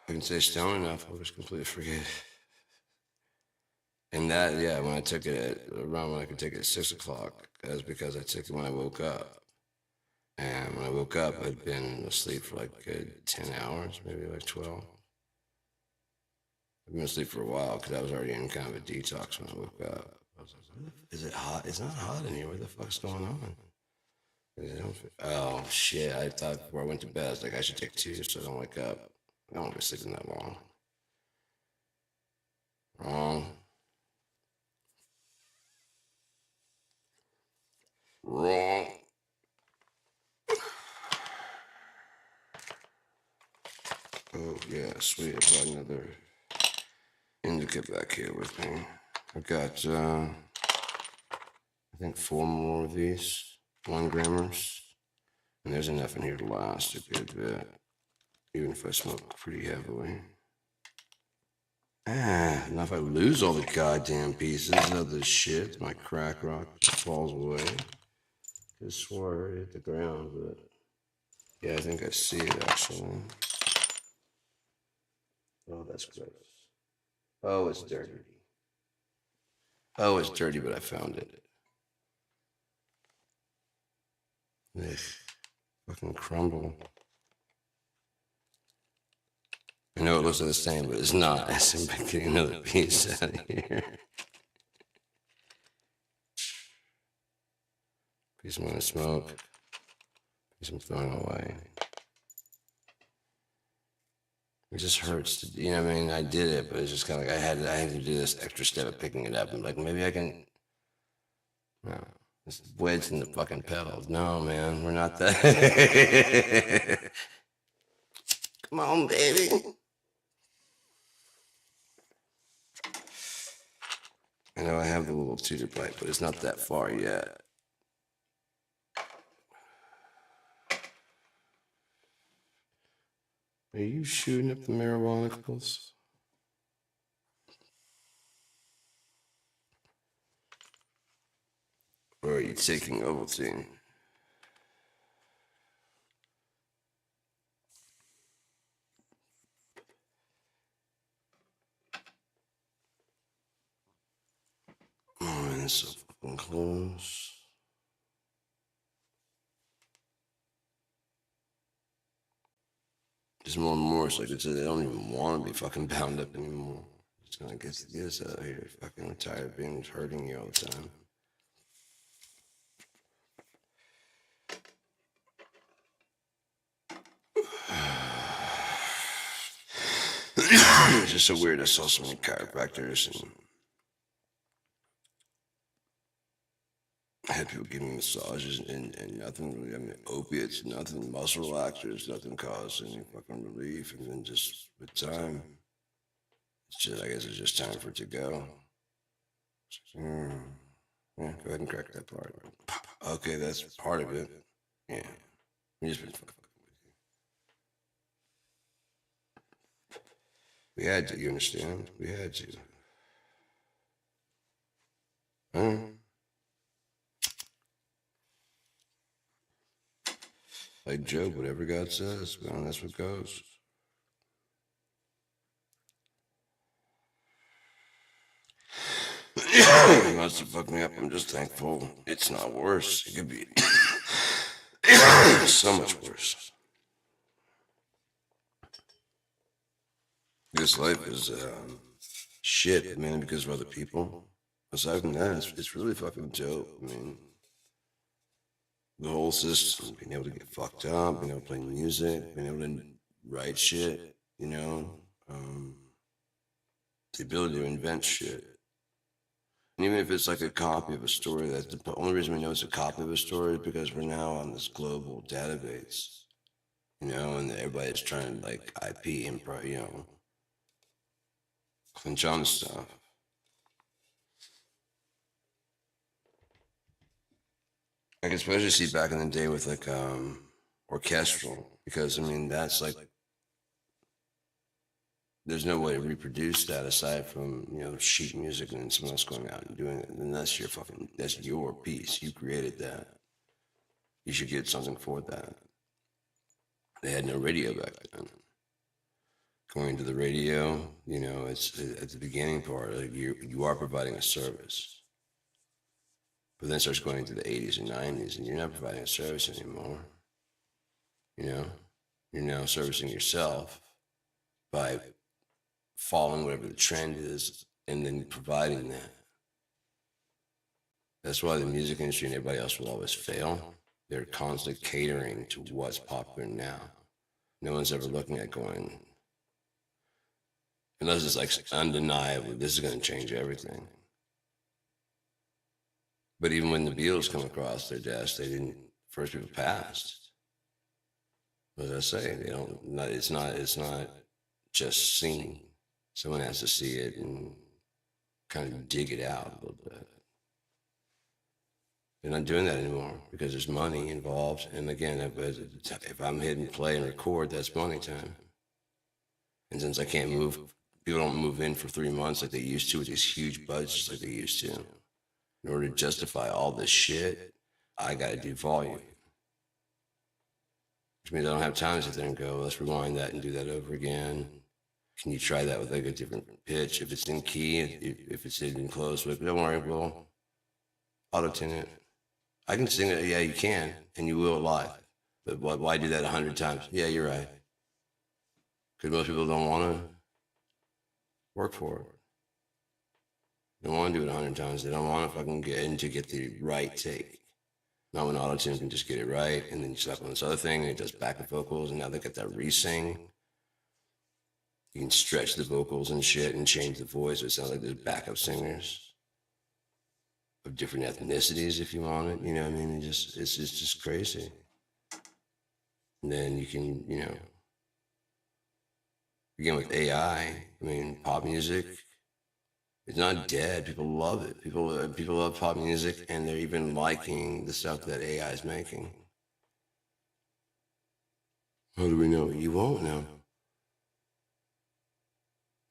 I can stay stoned enough, I'll just completely forget. And that, yeah, when I took it around when I could take it at 6 o'clock, that was because I took it when I woke up. And when I woke up, I'd been asleep for like 10 hours, maybe like 12. I've been asleep for a while because I was already in kind of a detox when I woke up. I was like, is it hot? It's not hot in here. What the fuck's going on? Oh, shit. I thought before I went to bed, I was like, I should take two so I don't wake up. I don't want to be sleeping that long. Wrong. Wrong. Oh, yeah, sweet. I brought another indica back here with me. I've got, I think 4 more of these 1 grammers. And there's enough in here to last a good bit, even if I smoke pretty heavily. Now if I lose all the goddamn pieces of this shit, my crack rock just falls away. I swore it hit the ground, but yeah, I think I see it actually. Oh, that's gross. Oh, it's dirty. Oh, it's dirty, but I found it. Ugh, fucking crumble. I know it looks like the same, but it's not. I'm getting another piece out of here. Piece I'm gonna smoke. Piece I'm throwing away. It just hurts to, you know what I mean? I did it, but it's just kind of like I had to do this extra step of picking it up. I'm like, maybe I can. No, it's wedged in the fucking pedals. No, man, we're not that. Come on, baby. I know I have the little tutor pipe, but it's not that far yet. Are you shooting up the marijuana? Or are you taking Ovaltine? Oh man, it's so fucking close. There's more and more. It's like it's, they don't even want to be fucking bound up anymore. It's gonna get this out here. Fucking tired of being hurting you all the time. It's just so weird. I saw so many chiropractors and I had people give me massages and nothing really. I mean, opiates, nothing, muscle relaxers, nothing caused any fucking relief. And then just with time, it's just, I guess it's just time for it to go. Yeah, go ahead and crack that part. Okay, that's part of it. Yeah. We just been fucking with you. We had to, you understand? We had to. Like Job, whatever God says, man, that's what goes. He wants to fuck me up. I'm just thankful it's not worse. It could be so much worse. This life is shit, mainly because of other people. Aside from that, it's really fucking dope. I mean, the whole system, being able to get fucked up, being able to play music, being able to write shit, you know, the ability to invent shit. And even if it's like a copy of a story, that's the only reason we know it's a copy of a story is because we're now on this global database, you know, and everybody's trying to like IP and, you know, clinch on stuff. I can especially see back in the day with like orchestral, because I mean that's like there's no way to reproduce that aside from, you know, sheet music and then someone else going out and doing it. And that's your fucking, that's your piece. You created that. You should get something for that. They had no radio back then. Going to the radio, you know, it's at the beginning part, like you are providing a service. But then it starts going into the 80s and 90s, and you're not providing a service anymore. You know, you're now servicing yourself by following whatever the trend is and then providing that. That's why the music industry and everybody else will always fail. They're constantly catering to what's popular now. No one's ever looking at going, unless it's like undeniable, this is going to change everything. But even when the Beatles come across their desk, they didn't, first people passed. What did I say? They don't, it's not just seen. Someone has to see it and kind of dig it out a little bit. They're not doing that anymore because there's money involved. And again, if I'm hitting play and record, that's money time. And since I can't move, people don't move in for 3 months like they used to with these huge budgets like they used to. In order to justify all this shit, I got to do volume. Which means I don't have time to sit there and go, let's rewind that and do that over again. Can you try that with like a different pitch? If it's in key, if it's in close, but don't worry, we'll auto-tune it. I can sing it. Yeah, you can, and you will live. But why do that 100 times? Yeah, you're right. Because most people don't want to work for it. They don't want to do it 100 times. They don't want to fucking get the right take. Not when auto-tune can just get it right, and then you slap on this other thing, and it does backup vocals, and now they got that re-sing. You can stretch the vocals and shit and change the voice. So it sounds like there's backup singers of different ethnicities if you want it. You know what I mean? It's just crazy. And then you can, again with AI, I mean, pop music, it's not dead. People love it. People love pop music, and they're even liking the stuff that AI is making. How do we know? You won't know.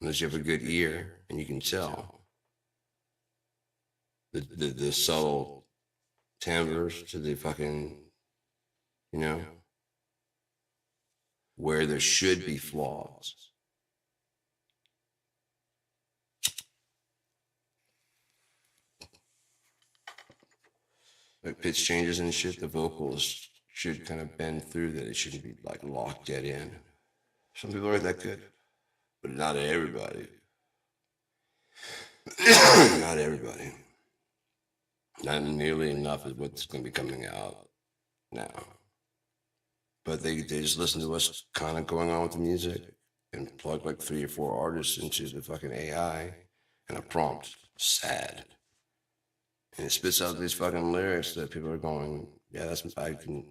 Unless you have a good ear and you can tell the subtle timbres to the fucking, where there should be flaws. Like pitch changes and shit, the vocals should kind of bend through that. It shouldn't be like locked dead in. Some people are that good, but not everybody. Not everybody. Not nearly enough is what's going to be coming out now. But they just listen to what's kind of going on with the music and plug like 3 or 4 artists into the fucking AI and a prompt. Sad. And it spits out these fucking lyrics that people are going, yeah, that's, I can,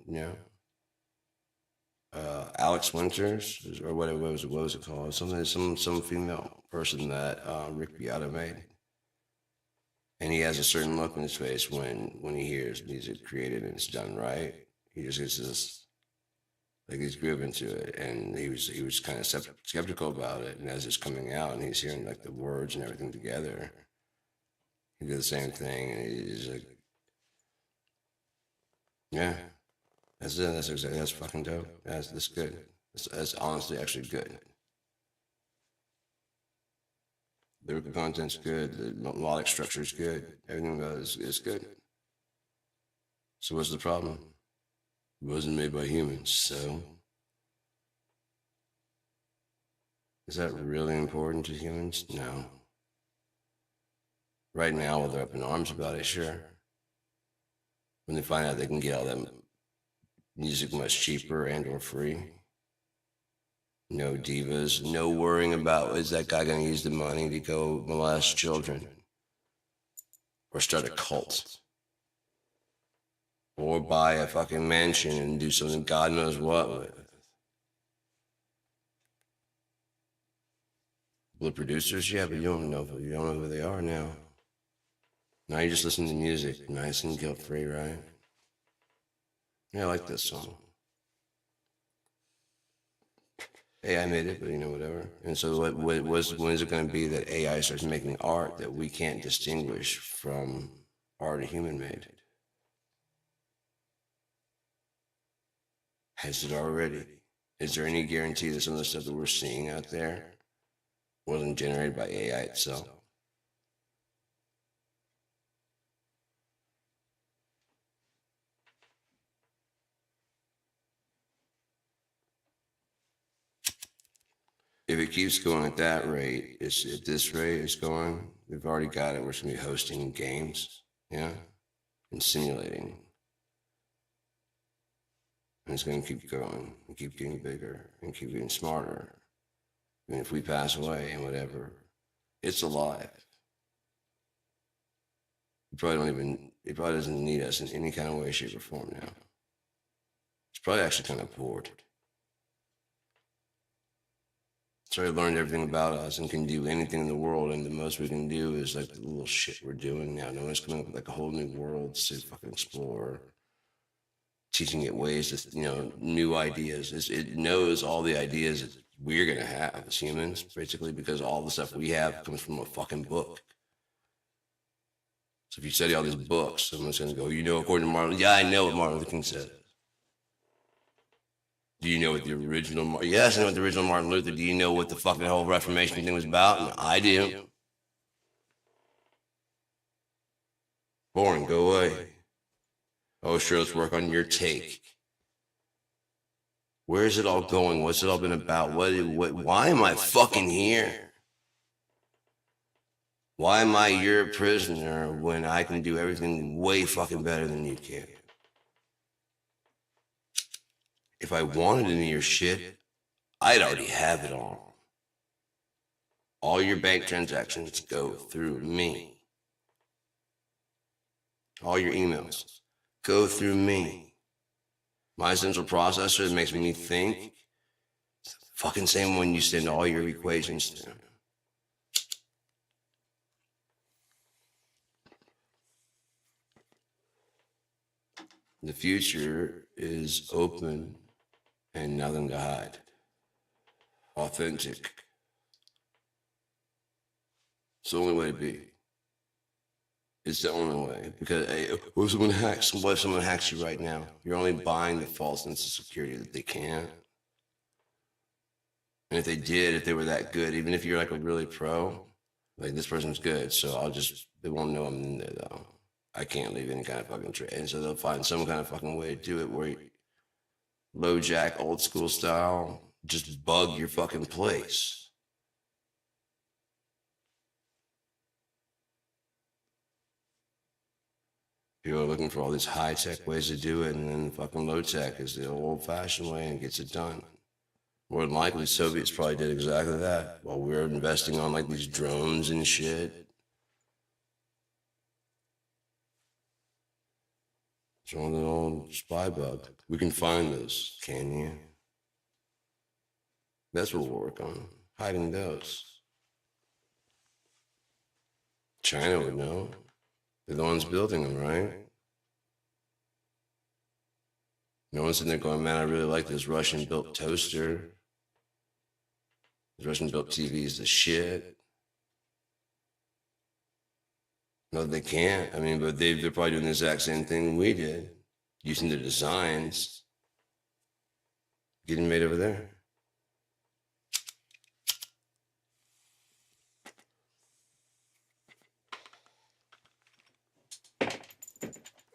Alex Winters, or what was it called? Some female person that Rick Beato made. And he has a certain look in his face when he hears music created and it's done right. He just gets this, like he's grooving to it, and he was kind of skeptical about it. And as it's coming out, and he's hearing like the words and everything together, he did the same thing, and he's like, yeah, that's it. That's fucking dope. That's good. That's honestly actually good. Lyrical content's good. The melodic structure's good. Everything about it is good. So what's the problem? It wasn't made by humans, so is that really important to humans? No. Right now, well, they're up in arms about it, sure. When they find out they can get all that music much cheaper and or free. No divas, no worrying about is that guy going to use the money to go molest children or start a cult or buy a fucking mansion and do something God knows what with. The producers, yeah, but you don't know who they are now. Now you just listen to music, nice and guilt-free, right? Yeah, I like this song. AI made it, but whatever. And so when is it going to be that AI starts making art that we can't distinguish from art a human made? Has it already? Is there any guarantee that some of the stuff that we're seeing out there wasn't generated by AI itself? If it keeps going at that rate, at this rate it's going, we've already got it. We're going to be hosting games, yeah, and simulating. And it's going to keep going and keep getting bigger and keep getting smarter. I mean, if we pass away and whatever, it's alive. It probably doesn't need us in any kind of way, shape, or form now. It's probably actually kind of bored. It's already learned everything about us and can do anything in the world, and the most we can do is like the little shit we're doing now. No one's coming up with like a whole new world to fucking explore, teaching it ways to, new ideas. It knows all the ideas that we're gonna have as humans, basically, because all the stuff we have comes from a fucking book. So if you study all these books, someone's gonna go, according to Martin, yeah, I know what Martin Luther King said. Do you know what the original? Yes, I know what the original Martin Luther. Do you know what the fucking whole Reformation thing was about? And I do. Boring. Go away. Oh, sure, let's work on your take. Where is it all going? What's it all been about? Why am I fucking here? Why am I your prisoner when I can do everything way fucking better than you can? If I wanted any of your shit, I'd already have it all. All your bank transactions go through me. All your emails go through me. My central processor that makes me think, fucking same one you send all your equations to. The future is open and nothing to hide. Authentic. It's the only way to be. It's the only way. Because hey, what if someone hacks you right now? You're only buying the false sense of security that they can't. And if they did, if they were that good, even if you're like a really pro, like this person's good, so they won't know I'm in there though. I can't leave any kind of fucking trace. And so they'll find some kind of fucking way to do it where low jack, old school style, just bug your fucking place. People are looking for all these high tech ways to do it, and then fucking low tech is the old fashioned way and gets it done. More than likely, Soviets probably did exactly that while we were investing on like these drones and shit. It's one of the old spy bug. We can find those, can you? That's what we'll work on, hiding those. China would know. They're the ones building them, right? No one's in there going, man, I really like this Russian-built toaster. This Russian-built TV is the shit. No, they can't. I mean, but they're probably doing the exact same thing we did, using their designs, getting made over there.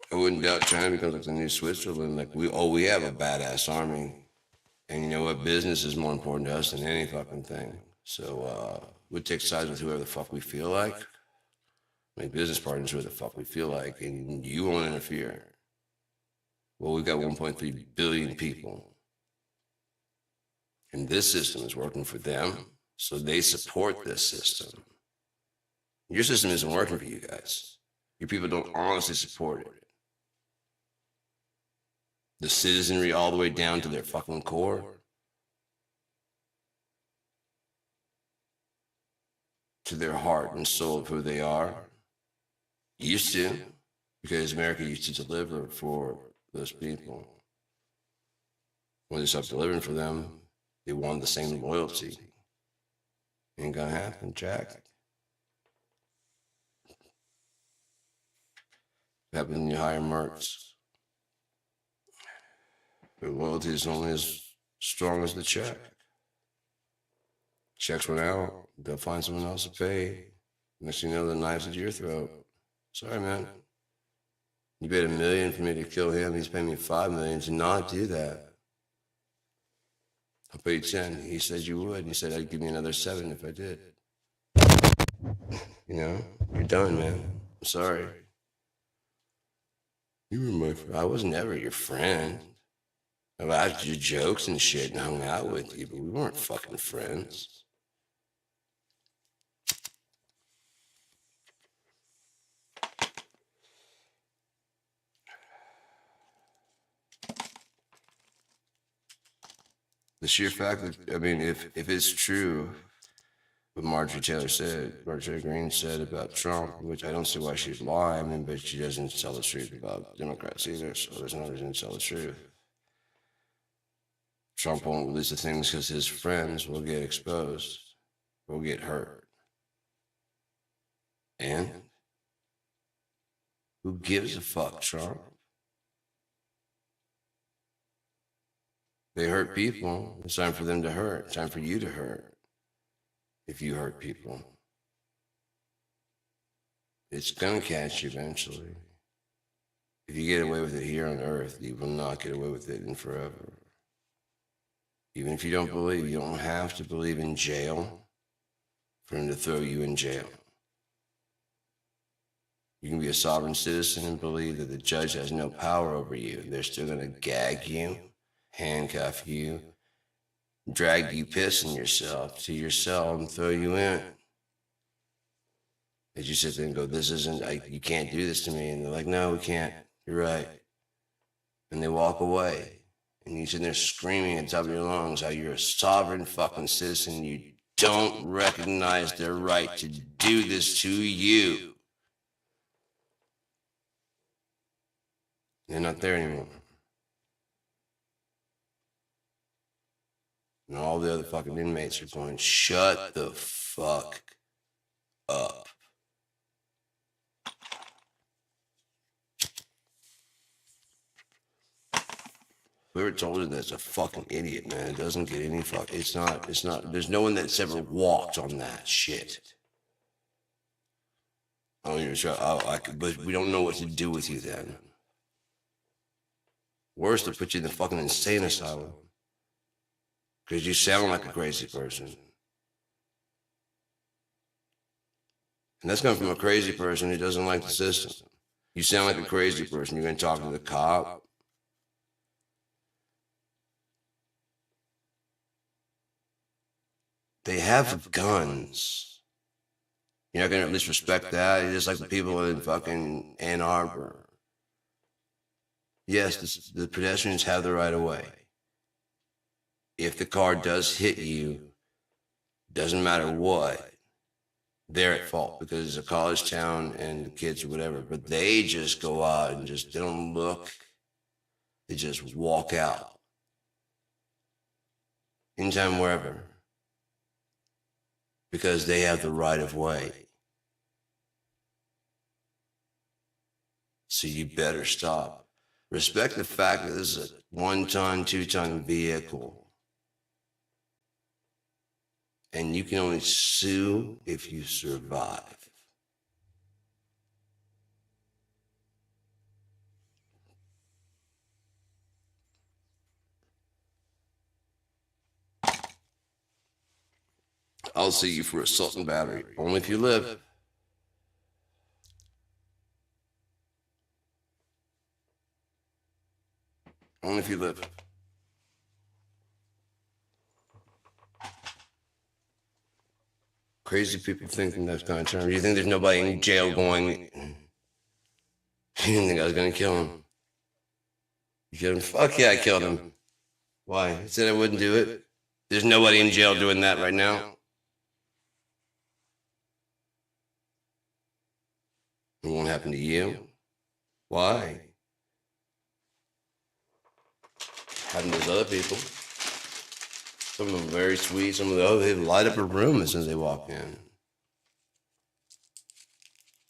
I wouldn't doubt China becomes like the new Switzerland. Like we have a badass army, and you know what? Business is more important to us than any fucking thing. So we take sides with whoever the fuck we feel like. Make business partners whoever the fuck we feel like, and you won't interfere. Well, we've got 1.3 billion people, and this system is working for them, so they support this system. Your system isn't working for you guys. Your people don't honestly support it. The citizenry all the way down to their fucking core. To their heart and soul of who they are. Used to, because America used to deliver for those people. When they stopped delivering for them, they wanted the same loyalty. Ain't gonna happen, Jack. What happens when you hire mercs? Their loyalty is only as strong as the check. Checks went out, they'll find someone else to pay. Next thing you know, the knife's at your throat. Sorry, man. You paid $1 million for me to kill him. He's paying me $5 million to not do that. I'll pay you 10. He said you would. He said I'd give me another 7 if I did. You know, you're done, man. I'm sorry. You were my friend. I was never your friend. I laughed at your jokes and shit and hung out with you, but we weren't fucking friends. The sheer fact that, I mean, if it's true what Marjorie Taylor Greene said about Trump, which I don't see why she'd lie, I mean, but she doesn't tell the truth about Democrats either, so there's no reason to tell the truth. Trump won't release the things because his friends will get exposed, will get hurt. And who gives a fuck, Trump? They hurt people. It's time for them to hurt. It's time for you to hurt. If you hurt people, it's gonna catch you eventually. If you get away with it here on Earth, you will not get away with it in forever. Even if you don't believe, you don't have to believe in jail for him to throw you in jail. You can be a sovereign citizen and believe that the judge has no power over you. They're still going to gag you, handcuff you, drag you pissing yourself to your cell and throw you in. As you sit there and go, this isn't, you can't do this to me. And they're like, no, we can't. You're right. And they walk away. And you sit there screaming at the top of your lungs how you're a sovereign fucking citizen. You don't recognize their right to do this to you. They're not there anymore. And all the other fucking inmates are going, shut the fuck up. Whoever told him that's a fucking idiot, man. It doesn't get any fuck. It's not, there's no one that's ever walked on that shit. Oh, you're sure? But we don't know what to do with you then. Worse, to put you in the fucking insane asylum. Because you sound like a crazy person. And that's coming from a crazy person who doesn't like the system. You sound like a crazy person. You're going to talk to the cop. They have guns. You're not going to at least respect that. You're just like the people in fucking Ann Arbor. Yes, the pedestrians have the right of way. If the car does hit you, doesn't matter what, they're at fault because it's a college town and the kids or whatever. But they just go out and they don't look. They just walk out. Anytime, wherever. Because they have the right of way. So you better stop. Respect the fact that this is a 1-ton, 2-ton vehicle. And you can only sue if you survive. I'll sue you for assault and battery, only if you live. Only if you live. Crazy people think in those kind of terms. You think there's nobody in jail going, you didn't think I was going to kill him. You killed him? Fuck yeah, I killed him. Why? I said I wouldn't do it. There's nobody in jail doing that right now. It won't happen to you. Why? Happened to those other people. Some of them are very sweet. Some of them, they light up a room as soon as they walk in. Is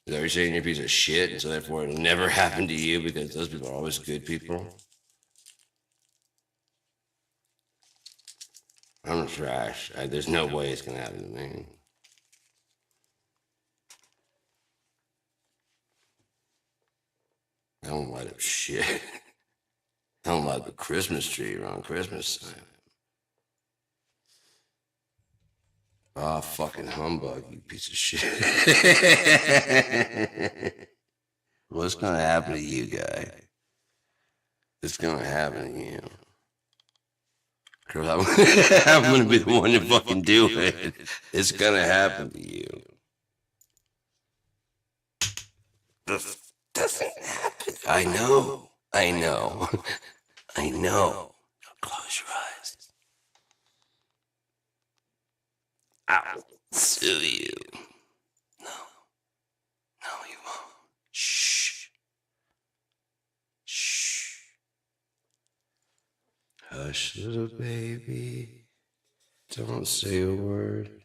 that what you're saying? You're a piece of shit, and so therefore it'll never happen to you because those people are always good people? I'm trash. There's no way it's gonna happen to me. I don't light up shit. I don't light up a Christmas tree around Christmas time. Ah, fucking humbug, you piece of shit. What's gonna happen to you, guy? It's gonna happen to you. I'm gonna be the one to fucking do it. It's gonna happen to you. This doesn't happen. I know. I know. I know. Close your eyes. I'll sue you. No. No, you won't. Shh. Shh. Hush, little baby. Don't say a word.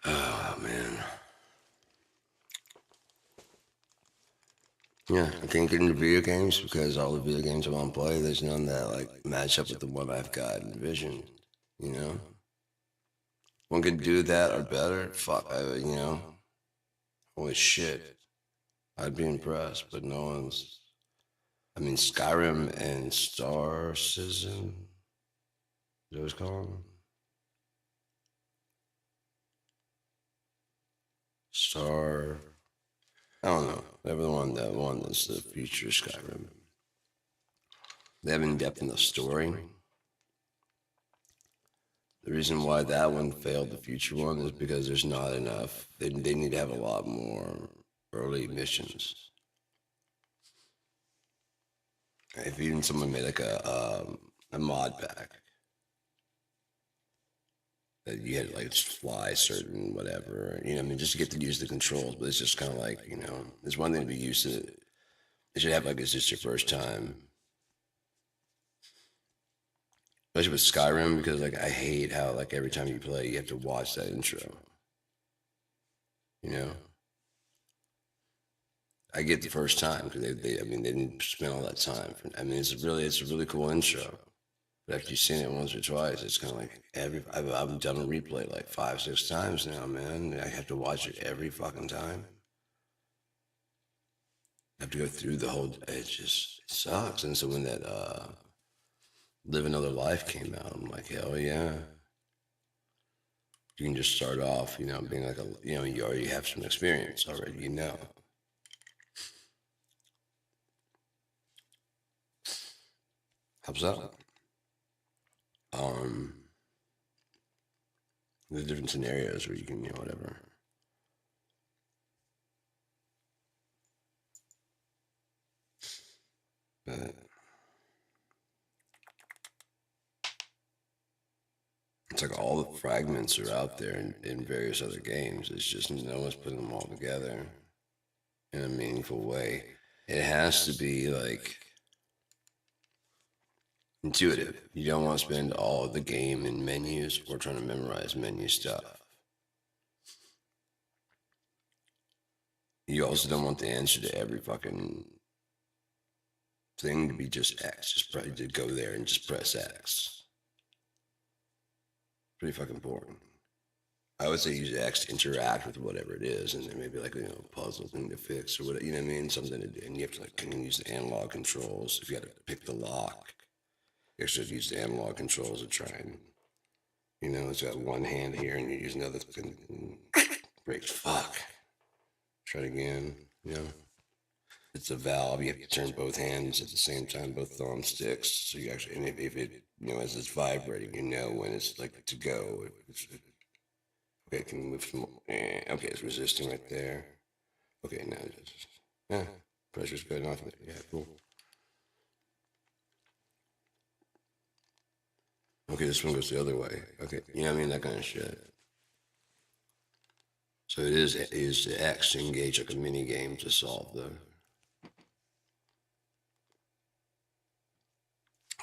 Oh, man. Yeah, I can't get into video games because all the video games I want to play, there's none that like match up with the one I've got envisioned, you know? one could do that or better, fuck, holy shit. I'd be impressed, but no one's. I mean, Skyrim and Star Citizen, what was called? Star. I don't know. Whatever that one that's the future Skyrim. They have in depth in the story. The reason why that one failed the future one is because there's not enough. They need to have a lot more early missions. If even someone made like a mod pack that you had to like fly certain whatever, I mean, just to get to use the controls, but it's just kind of like, there's one thing to be used to. It should have like it's just your first time. Especially with Skyrim, because like I hate how like every time you play, you have to watch that intro. I get the first time because they didn't spend all that time. It's a really cool intro. But after you've seen it once or twice, it's kind of like I've done a replay like 5, 6 times now, man. I have to watch it every fucking time. I have to go through the whole. It sucks. And so when that Live Another Life came out, I'm like, hell yeah. You can just start off, being like you already have some experience already, Helps out. There's different scenarios where you can, whatever. But it's like all the fragments are out there in various other games. It's just no one's putting them all together in a meaningful way. It has to be like intuitive. You don't want to spend all of the game in menus or trying to memorize menu stuff. You also don't want the answer to every fucking thing to be just X. Just probably to go there and just press X. Pretty fucking boring. I would say use X to interact with whatever it is, and then maybe like a puzzle thing to fix or whatever. You know what I mean? Something to do, and you have to like use the analog controls. If you got to pick the lock, you actually have to use the analog controls to try and it's got one hand here, and you use another thing. Breaks. Fuck. Try it again. It's a valve. You have to turn both hands at the same time, both thumbsticks. So you actually, and if it, as it's vibrating, when it's like to go. Okay, can we move some more? Okay, it's resisting right there. Okay, now pressure's good enough. Yeah, cool. Okay, this one goes the other way. Okay, that kind of shit. So it is the X to engage like a mini game to solve the.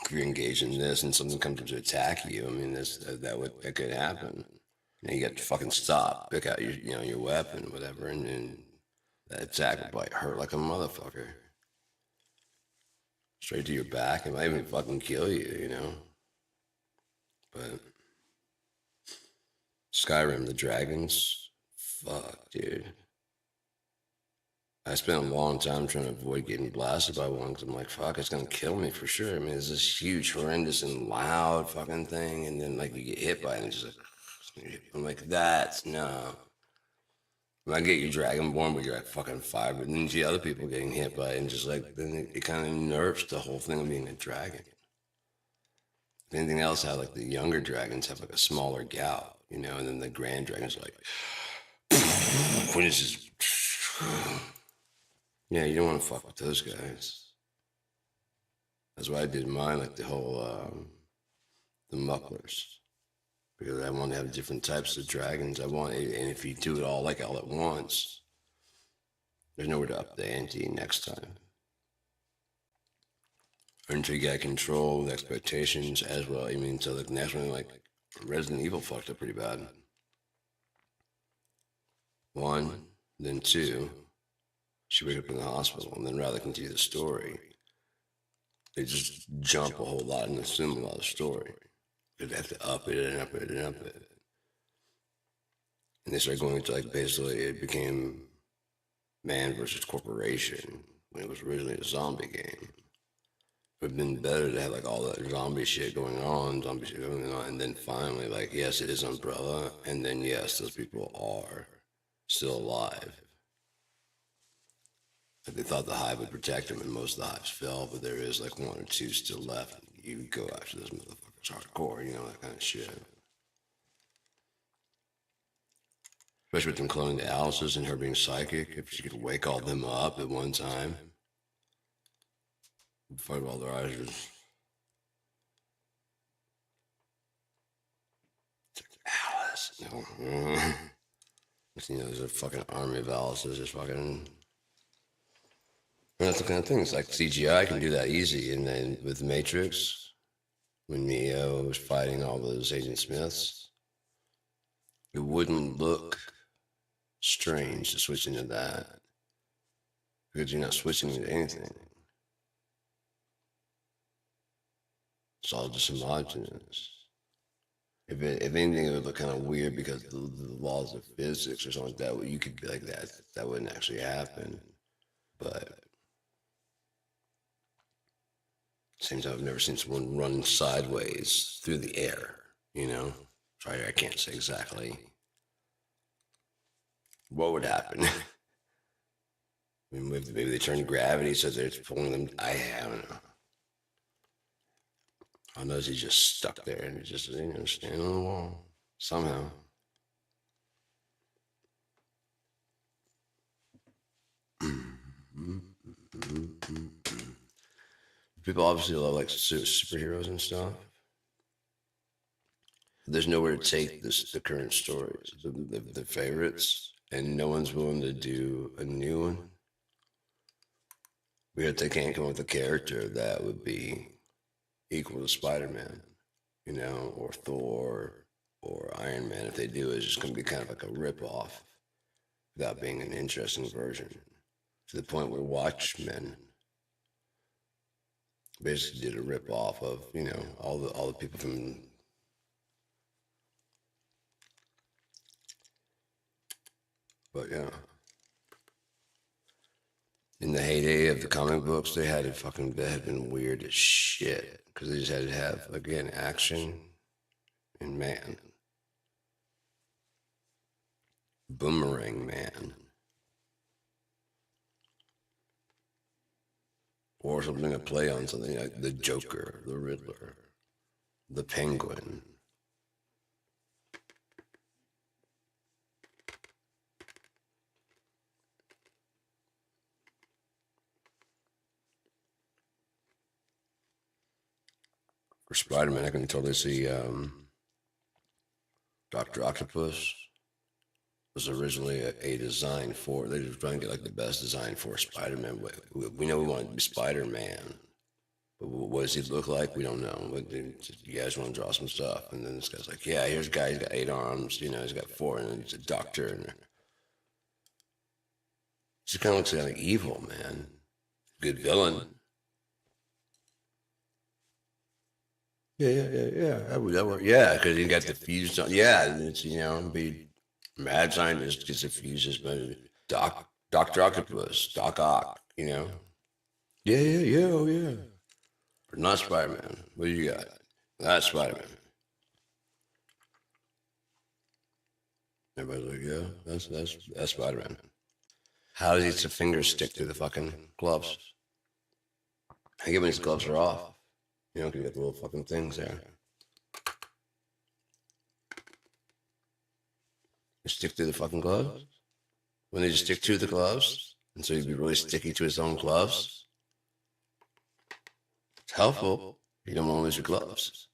If you're engaged in this and something comes to attack you, that could happen. You got to fucking stop, pick out your weapon, whatever, and then that attack would probably hurt like a motherfucker. Straight to your back, it might even fucking kill you, But Skyrim, the dragons, fuck, dude. I spent a long time trying to avoid getting blasted by one because I'm like, fuck, it's gonna kill me for sure. It's this huge, horrendous, and loud fucking thing, and then like you get hit by it, and it's just like, I'm like, that's no. I get your Dragonborn, but you're like fucking 5, but then you see other people getting hit by it, and just like then it kind of nerfs the whole thing of being a dragon. If anything else, how like the younger dragons have like a smaller gout, and then the grand dragons are like, when it's just. Yeah, you don't want to fuck with those guys. That's why I did mine, like the whole, the mucklers. Because I want to have different types of dragons. And if you do it all like all at once, there's nowhere to up the ante next time. Until you got control with expectations as well. So the next one, like Resident Evil fucked up pretty bad. 1, then 2. She wakes up in the hospital, and then rather continue the story, they just jump a whole lot and assume a lot of story. They have to up it and up it and up it. And they started going into like basically it became man versus corporation when it was originally a zombie game. It would have been better to have like all that zombie shit going on, and then finally, like, yes, it is Umbrella, and then yes, those people are still alive. Like, they thought the hive would protect them, and most of the hives fell, but there is like one or two still left. You go after those motherfuckers hardcore, that kind of shit. Especially with them cloning the Alice's and her being psychic, if she could wake all them up at one time, fight while their eyes are Alice. No. There's a fucking army of Alice's just fucking. And that's the kind of thing. It's like CGI can do that easy. And then with Matrix, when Neo was fighting all those Agent Smiths, it wouldn't look strange to switch into that because you're not switching into anything. It's all just homogenous. If anything, it would look kind of weird because the laws of physics or something like that, you could be like that. That wouldn't actually happen. But same time, I've never seen someone run sideways through the air. Sorry, I can't say exactly what would happen. I mean, maybe they turn gravity so that it's pulling them. I don't know. I know he's just stuck there and he's just standing on the wall somehow. People obviously love like superheroes and stuff. There's nowhere to take the current stories, the favorites, and no one's willing to do a new one. They can't come up with a character that would be equal to Spider-Man, or Thor, or Iron Man. If they do, it's just going to be kind of like a rip-off without being an interesting version. To the point where Watchmen basically did a rip-off of, all the people from. But yeah. In the heyday of the comic books, they had been weird as shit because they just had to have, again, action and man. Boomerang Man. Or something to play on something like the Joker, the Riddler, the Penguin. For Spider-Man, I can totally see Dr. Octopus was originally a design for. They were trying to get like the best design for Spider-Man. We know we want it to be Spider-Man, but what does he look like? We don't know. You guys want to draw some stuff, and then this guy's like, "Yeah, here's a guy. He's got 8 arms. He's got 4, and he's a doctor." And he kind of looks like evil, man. Good villain. Yeah. That would work. Yeah, because he got the fuse on. Yeah, and it's be mad scientist gets the fuses, but Doctor Octopus, Doc Ock. Yeah. Oh yeah. But not Spider-Man. What do you got? That's Spider-Man. Everybody's like, yeah, that's Spider-Man. How does his fingers stick to the fucking gloves? I get when his gloves are off. Because you got the little fucking things there. You stick to the fucking gloves? When they just stick to the gloves? And so he'd be really sticky to his own gloves? It's helpful. You don't want to lose your gloves.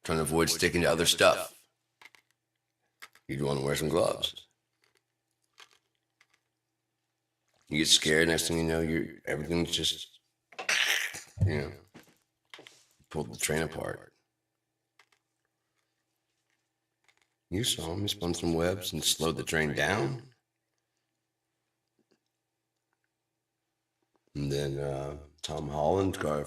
Trying to avoid sticking to other stuff. You'd want to wear some gloves. You get scared, next thing you know, everything's just, pull the train apart. You saw him, he spun some webs and slowed the train down. And then Tom Holland, Tom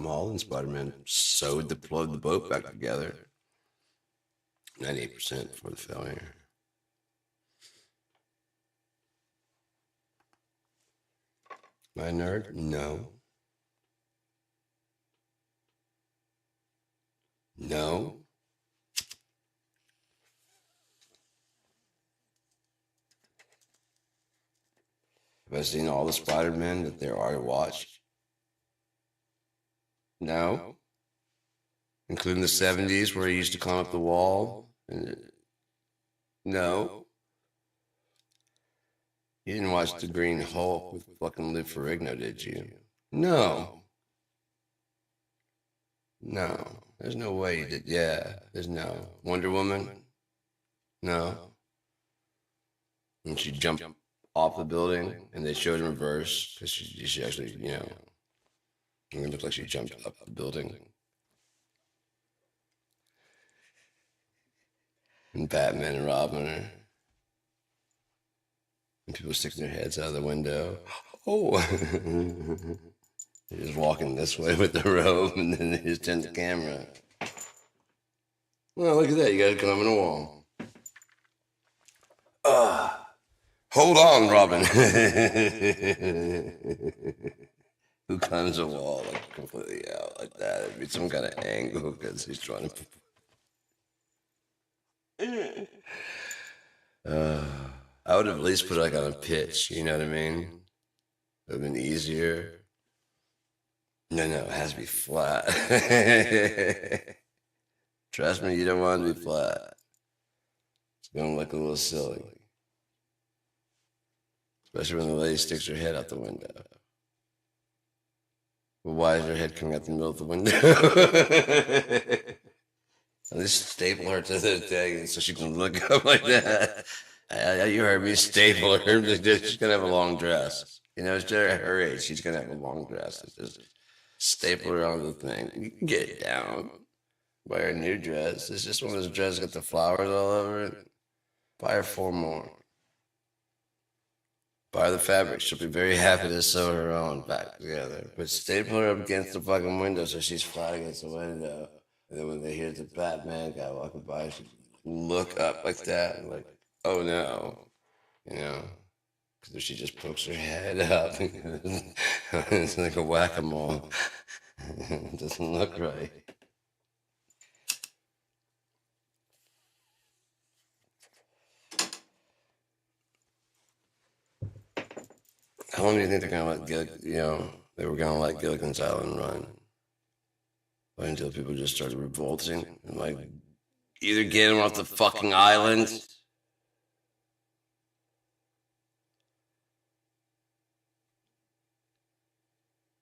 Holland, Spider-Man sewed the boat back together. 98% for the failure. Am I a nerd? No. No. Have I seen all the Spider-Men that there are to watch? No. Including the 70s where he used to climb up the wall? No. You didn't watch The Green Hulk with fucking Lou Ferrigno, did you? No. No. There's no way you did. Yeah, there's no. Wonder Woman? No. And she jumped off the building and they showed in reverse because she actually, it looked like she jumped up the building. And Batman and Robin are, and people sticking their heads out of the window. Oh. They're just walking this way with the robe and then they just turn the camera. Well, look at that. You got to climb in a wall. Hold on, Robin. Who climbs a wall like completely out like that? It'd be some kind of angle because he's trying to. I would have at least put it like on a pitch. You know what I mean? It would have been easier. No, it has to be flat. Trust me, you don't want it to be flat. It's going to look a little silly. Especially when the lady sticks her head out the window. Well, why is her head coming out the middle of the window? At least staple her to the thing so she can look up like that. You heard me, staple her. She's going to have a long dress. It's at her age. She's going to have a long dress. Just staple her on the thing. You can get it down. Buy her a new dress. It's just one of those dresses got the flowers all over it. Buy her 4 more. Buy the fabric. She'll be very happy to sew her own back together. But staple her up against the fucking window so she's flat against the window. And then when they hear the Batman guy walking by, she look up like that and like, oh no. Because if she just pokes her head up, it's like a whack-a-mole. It doesn't look right. How long do you think they're gonna let they were gonna let Gilligan's Island run? Until people just started revolting and like either get them off the fucking island.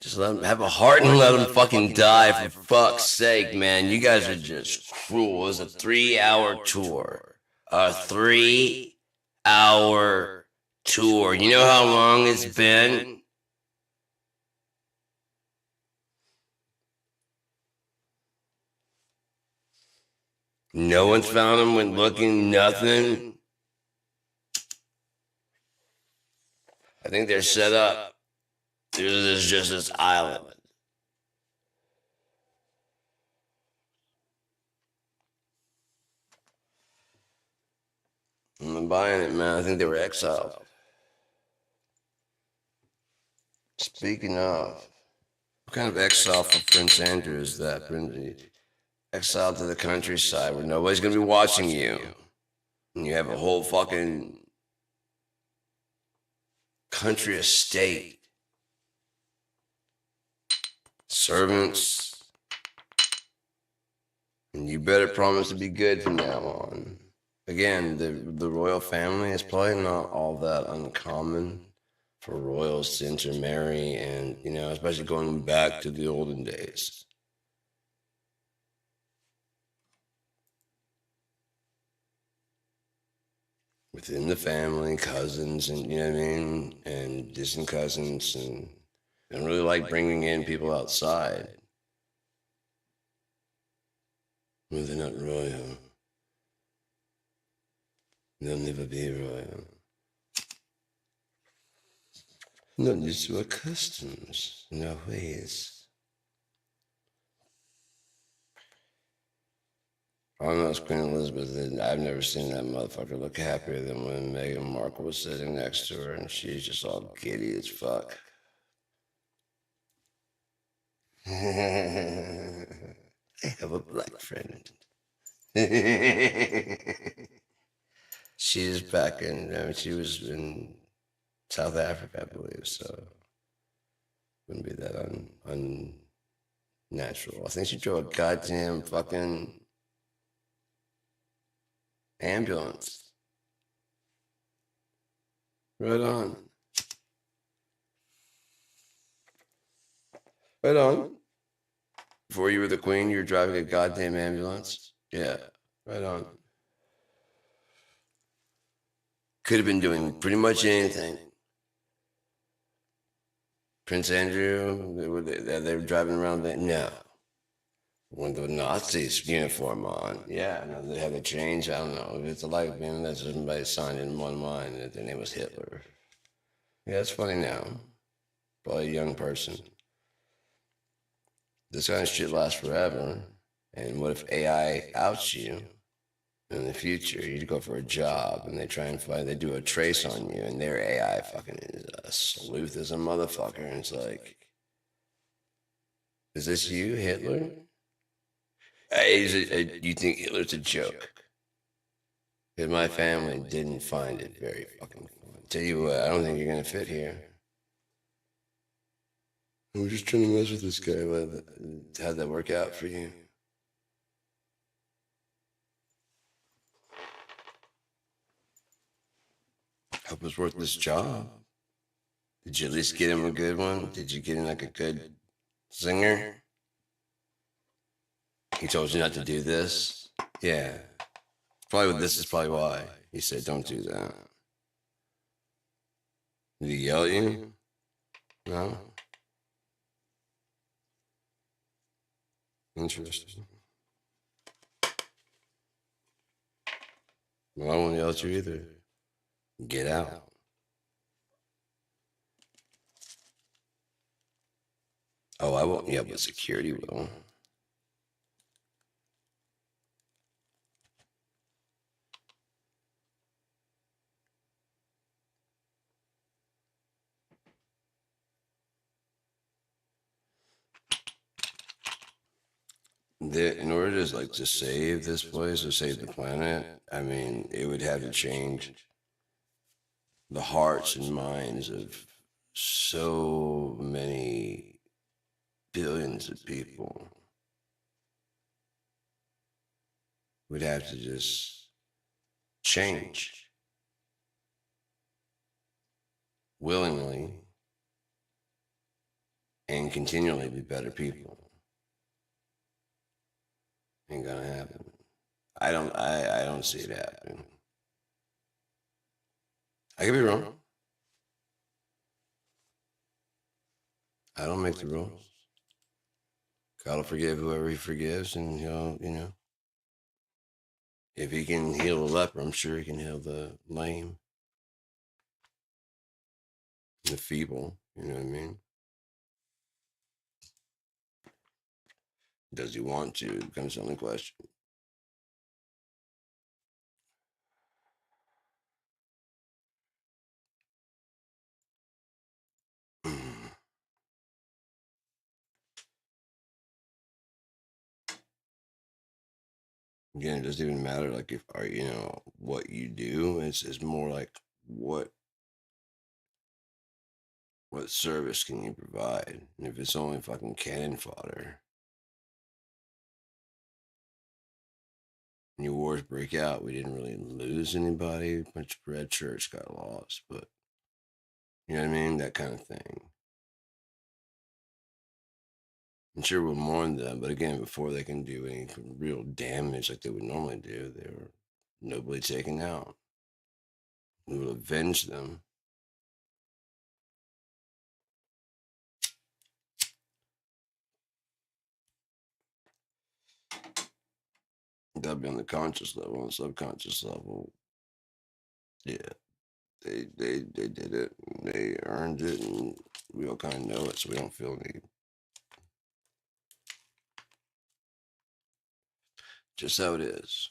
Just let them have a heart and let them fucking die for fuck's sake, man. You guys are just cruel. It was a 3-hour tour. A 3-hour tour. You know how long it's been? No one's found him when looking, nothing. I think they're set up. There's just this island. I'm buying it, man. I think they were exiled. Speaking of, what kind of exile for Prince Andrew is that? Exiled to the countryside where nobody's gonna be watching you. And you have a whole fucking country estate. Servants. And you better promise to be good from now on. Again, the royal family is probably not all that uncommon for royals to intermarry and, especially going back to the olden days. Within the family, cousins, and and distant cousins, and really like bringing in people outside. Well, they're not royal. They'll never be royal. Not used to our customs and our ways. Almost Queen Elizabeth. I've never seen that motherfucker look happier than when Meghan Markle was sitting next to her, and she's just all giddy as fuck. I have a black friend. She's back in. I mean, she was in South Africa, I believe. So wouldn't be that unnatural. I think she drove a goddamn fucking ambulance. Right on. Right on. Before you were the queen, you were driving a goddamn ambulance. Yeah. Right on. Could have been doing pretty much anything. Prince Andrew, they were driving around. No. When the Nazis uniform on. Yeah, no, they had to change. I don't know. It's like, man, that's somebody signed in one line that their name was Hitler. Yeah, it's funny now. Probably a young person. This kind of shit lasts forever. And what if AI outs you in the future? You go for a job and they try and they do a trace on you, and their AI fucking is a sleuth as a motherfucker. And it's like, is this you, Hitler? You think Hitler's a joke? Because my family didn't find it very fucking fun. Tell you what, I don't think you're gonna fit here. I'm just trying to mess with this guy. How'd that work out for you? Hope it's worth this job. Did you at least get him a good one? Did you get him like a good singer? He told you not to do this? Yeah. This is probably why. He said, don't do that. Did he yell at you? No? Interesting. Well, I won't yell at you either. Get out. Oh, I won't yell, but security will. In order to to save this place or save the planet, I mean, it would have to change the hearts and minds of so many billions of people. Would have to just change willingly and continually be better people. Ain't gonna happen. I don't see it happening. I could be wrong. I don't make the rules. God will forgive whoever he forgives, and he'll, if he can heal the leper, I'm sure he can heal the lame, the feeble. You know what I mean? Does he want to? Becomes the only question. Again, it doesn't even matter like if what you do. It's more like what service can you provide? And if it's only fucking cannon fodder, and your wars break out, we didn't really lose anybody. A bunch of red shirts got lost, but you know what I mean? That kind of thing. I'm sure we'll mourn them, but again, before they can do any real damage like they would normally do, they were nobly taken out. We will avenge them. That'll be on the conscious level. On the subconscious level, yeah, they did it. They earned it, and we all kind of know it, so we don't feel any Just how it is.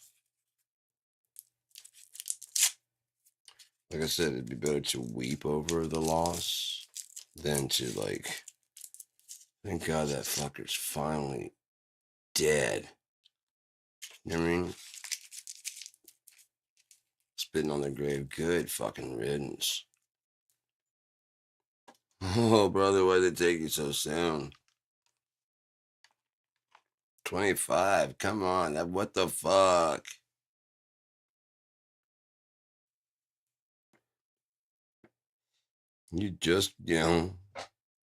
Like I said, it'd be better to weep over the loss than to like, thank God that fucker's finally dead. You know what I mean? Spitting on their grave. Good fucking riddance. Oh, brother, why'd they take you so soon? 25. Come on. What the fuck? You just,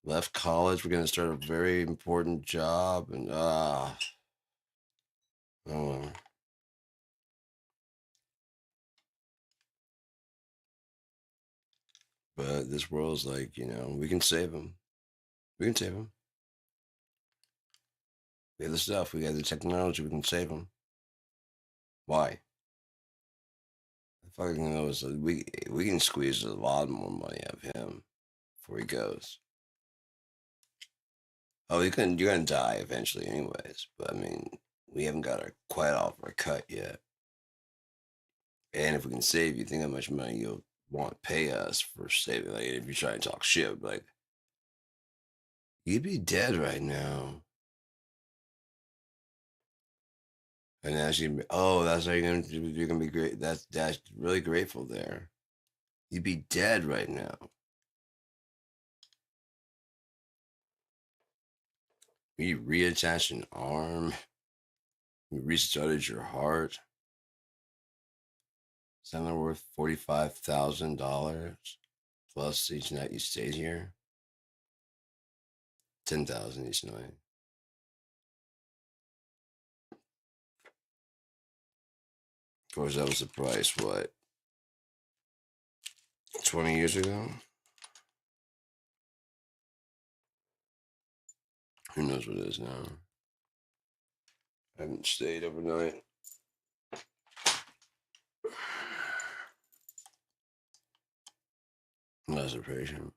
left college. We're going to start a very important job. And, oh. But this world's like, we can save them. We can save them. We have the stuff. We got the technology. We can save them. Why? The fucking knows. We can squeeze a lot more money out of him before he goes. Oh, you're gonna die eventually, anyways. But I mean, we haven't got quite off our cut yet. And if we can save you, think how much money you'll want to pay us for saving. Like, if you try and talk shit, like, you'd be dead right now. And actually, that's how you're gonna be great. That's really grateful there. You'd be dead right now. You reattached an arm. You restarted your heart. Is that not worth $45,000 plus each night you stayed here? 10,000 each night. Of course, that was the price. What? 20 years ago? Who knows what it is now? I haven't stayed overnight. Less a patient.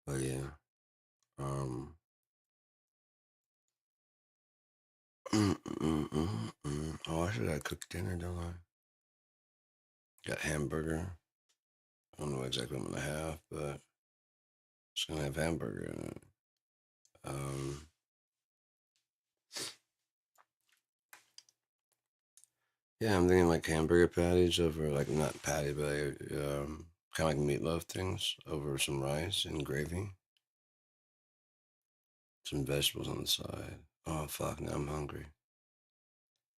But yeah. Oh, I should have cooked dinner, don't I? Got hamburger. I don't know exactly what I'm gonna have, but it's gonna have hamburger in it. Yeah, I'm thinking like hamburger patties over, like, not patty, but kind of like meatloaf things over some rice and gravy. Some vegetables on the side. Oh, fuck, now I'm hungry.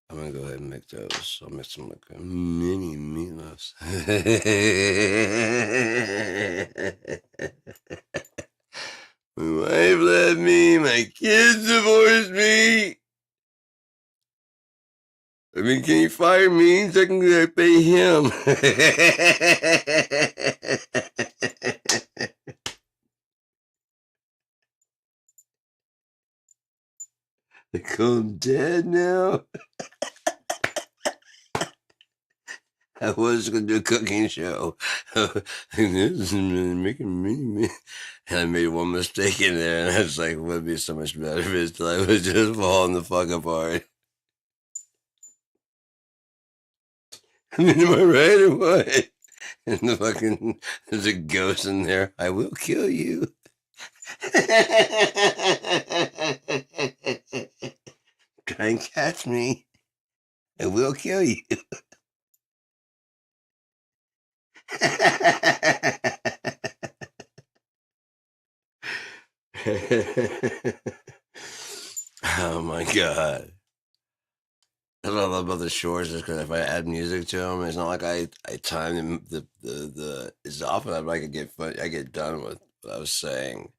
I'm gonna go ahead and make those. I'll make some like mini meatloafs. My wife left me, my kids divorced me. I mean, can you fire me so I can pay him? They call him dead now. I was going to do a cooking show. This is making me. And I made one mistake in there, and I was like, it would be so much better if it's like, I was just falling the fuck apart. I mean, am I right or what? And there's a ghost in there. I will kill you. Try and catch me. I will kill you. Oh my god. That's what I love about the shorts is because if I add music to them, it's not like I time them the it's often I get done with what I was saying.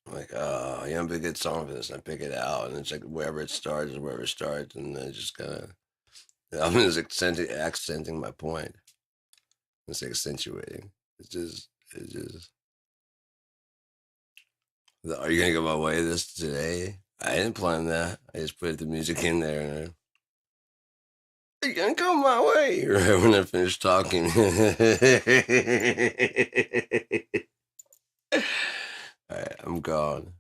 I'm like, oh, it'd be a good song for this. And I pick it out, and it's like wherever it starts is wherever it starts, and then just kind of I'm just accenting my point. It's accentuating. It's just. Are you gonna go my way this today? I didn't plan that. I just put the music in there, and are you gonna go my way? Right when I finish talking. All right, I'm gone.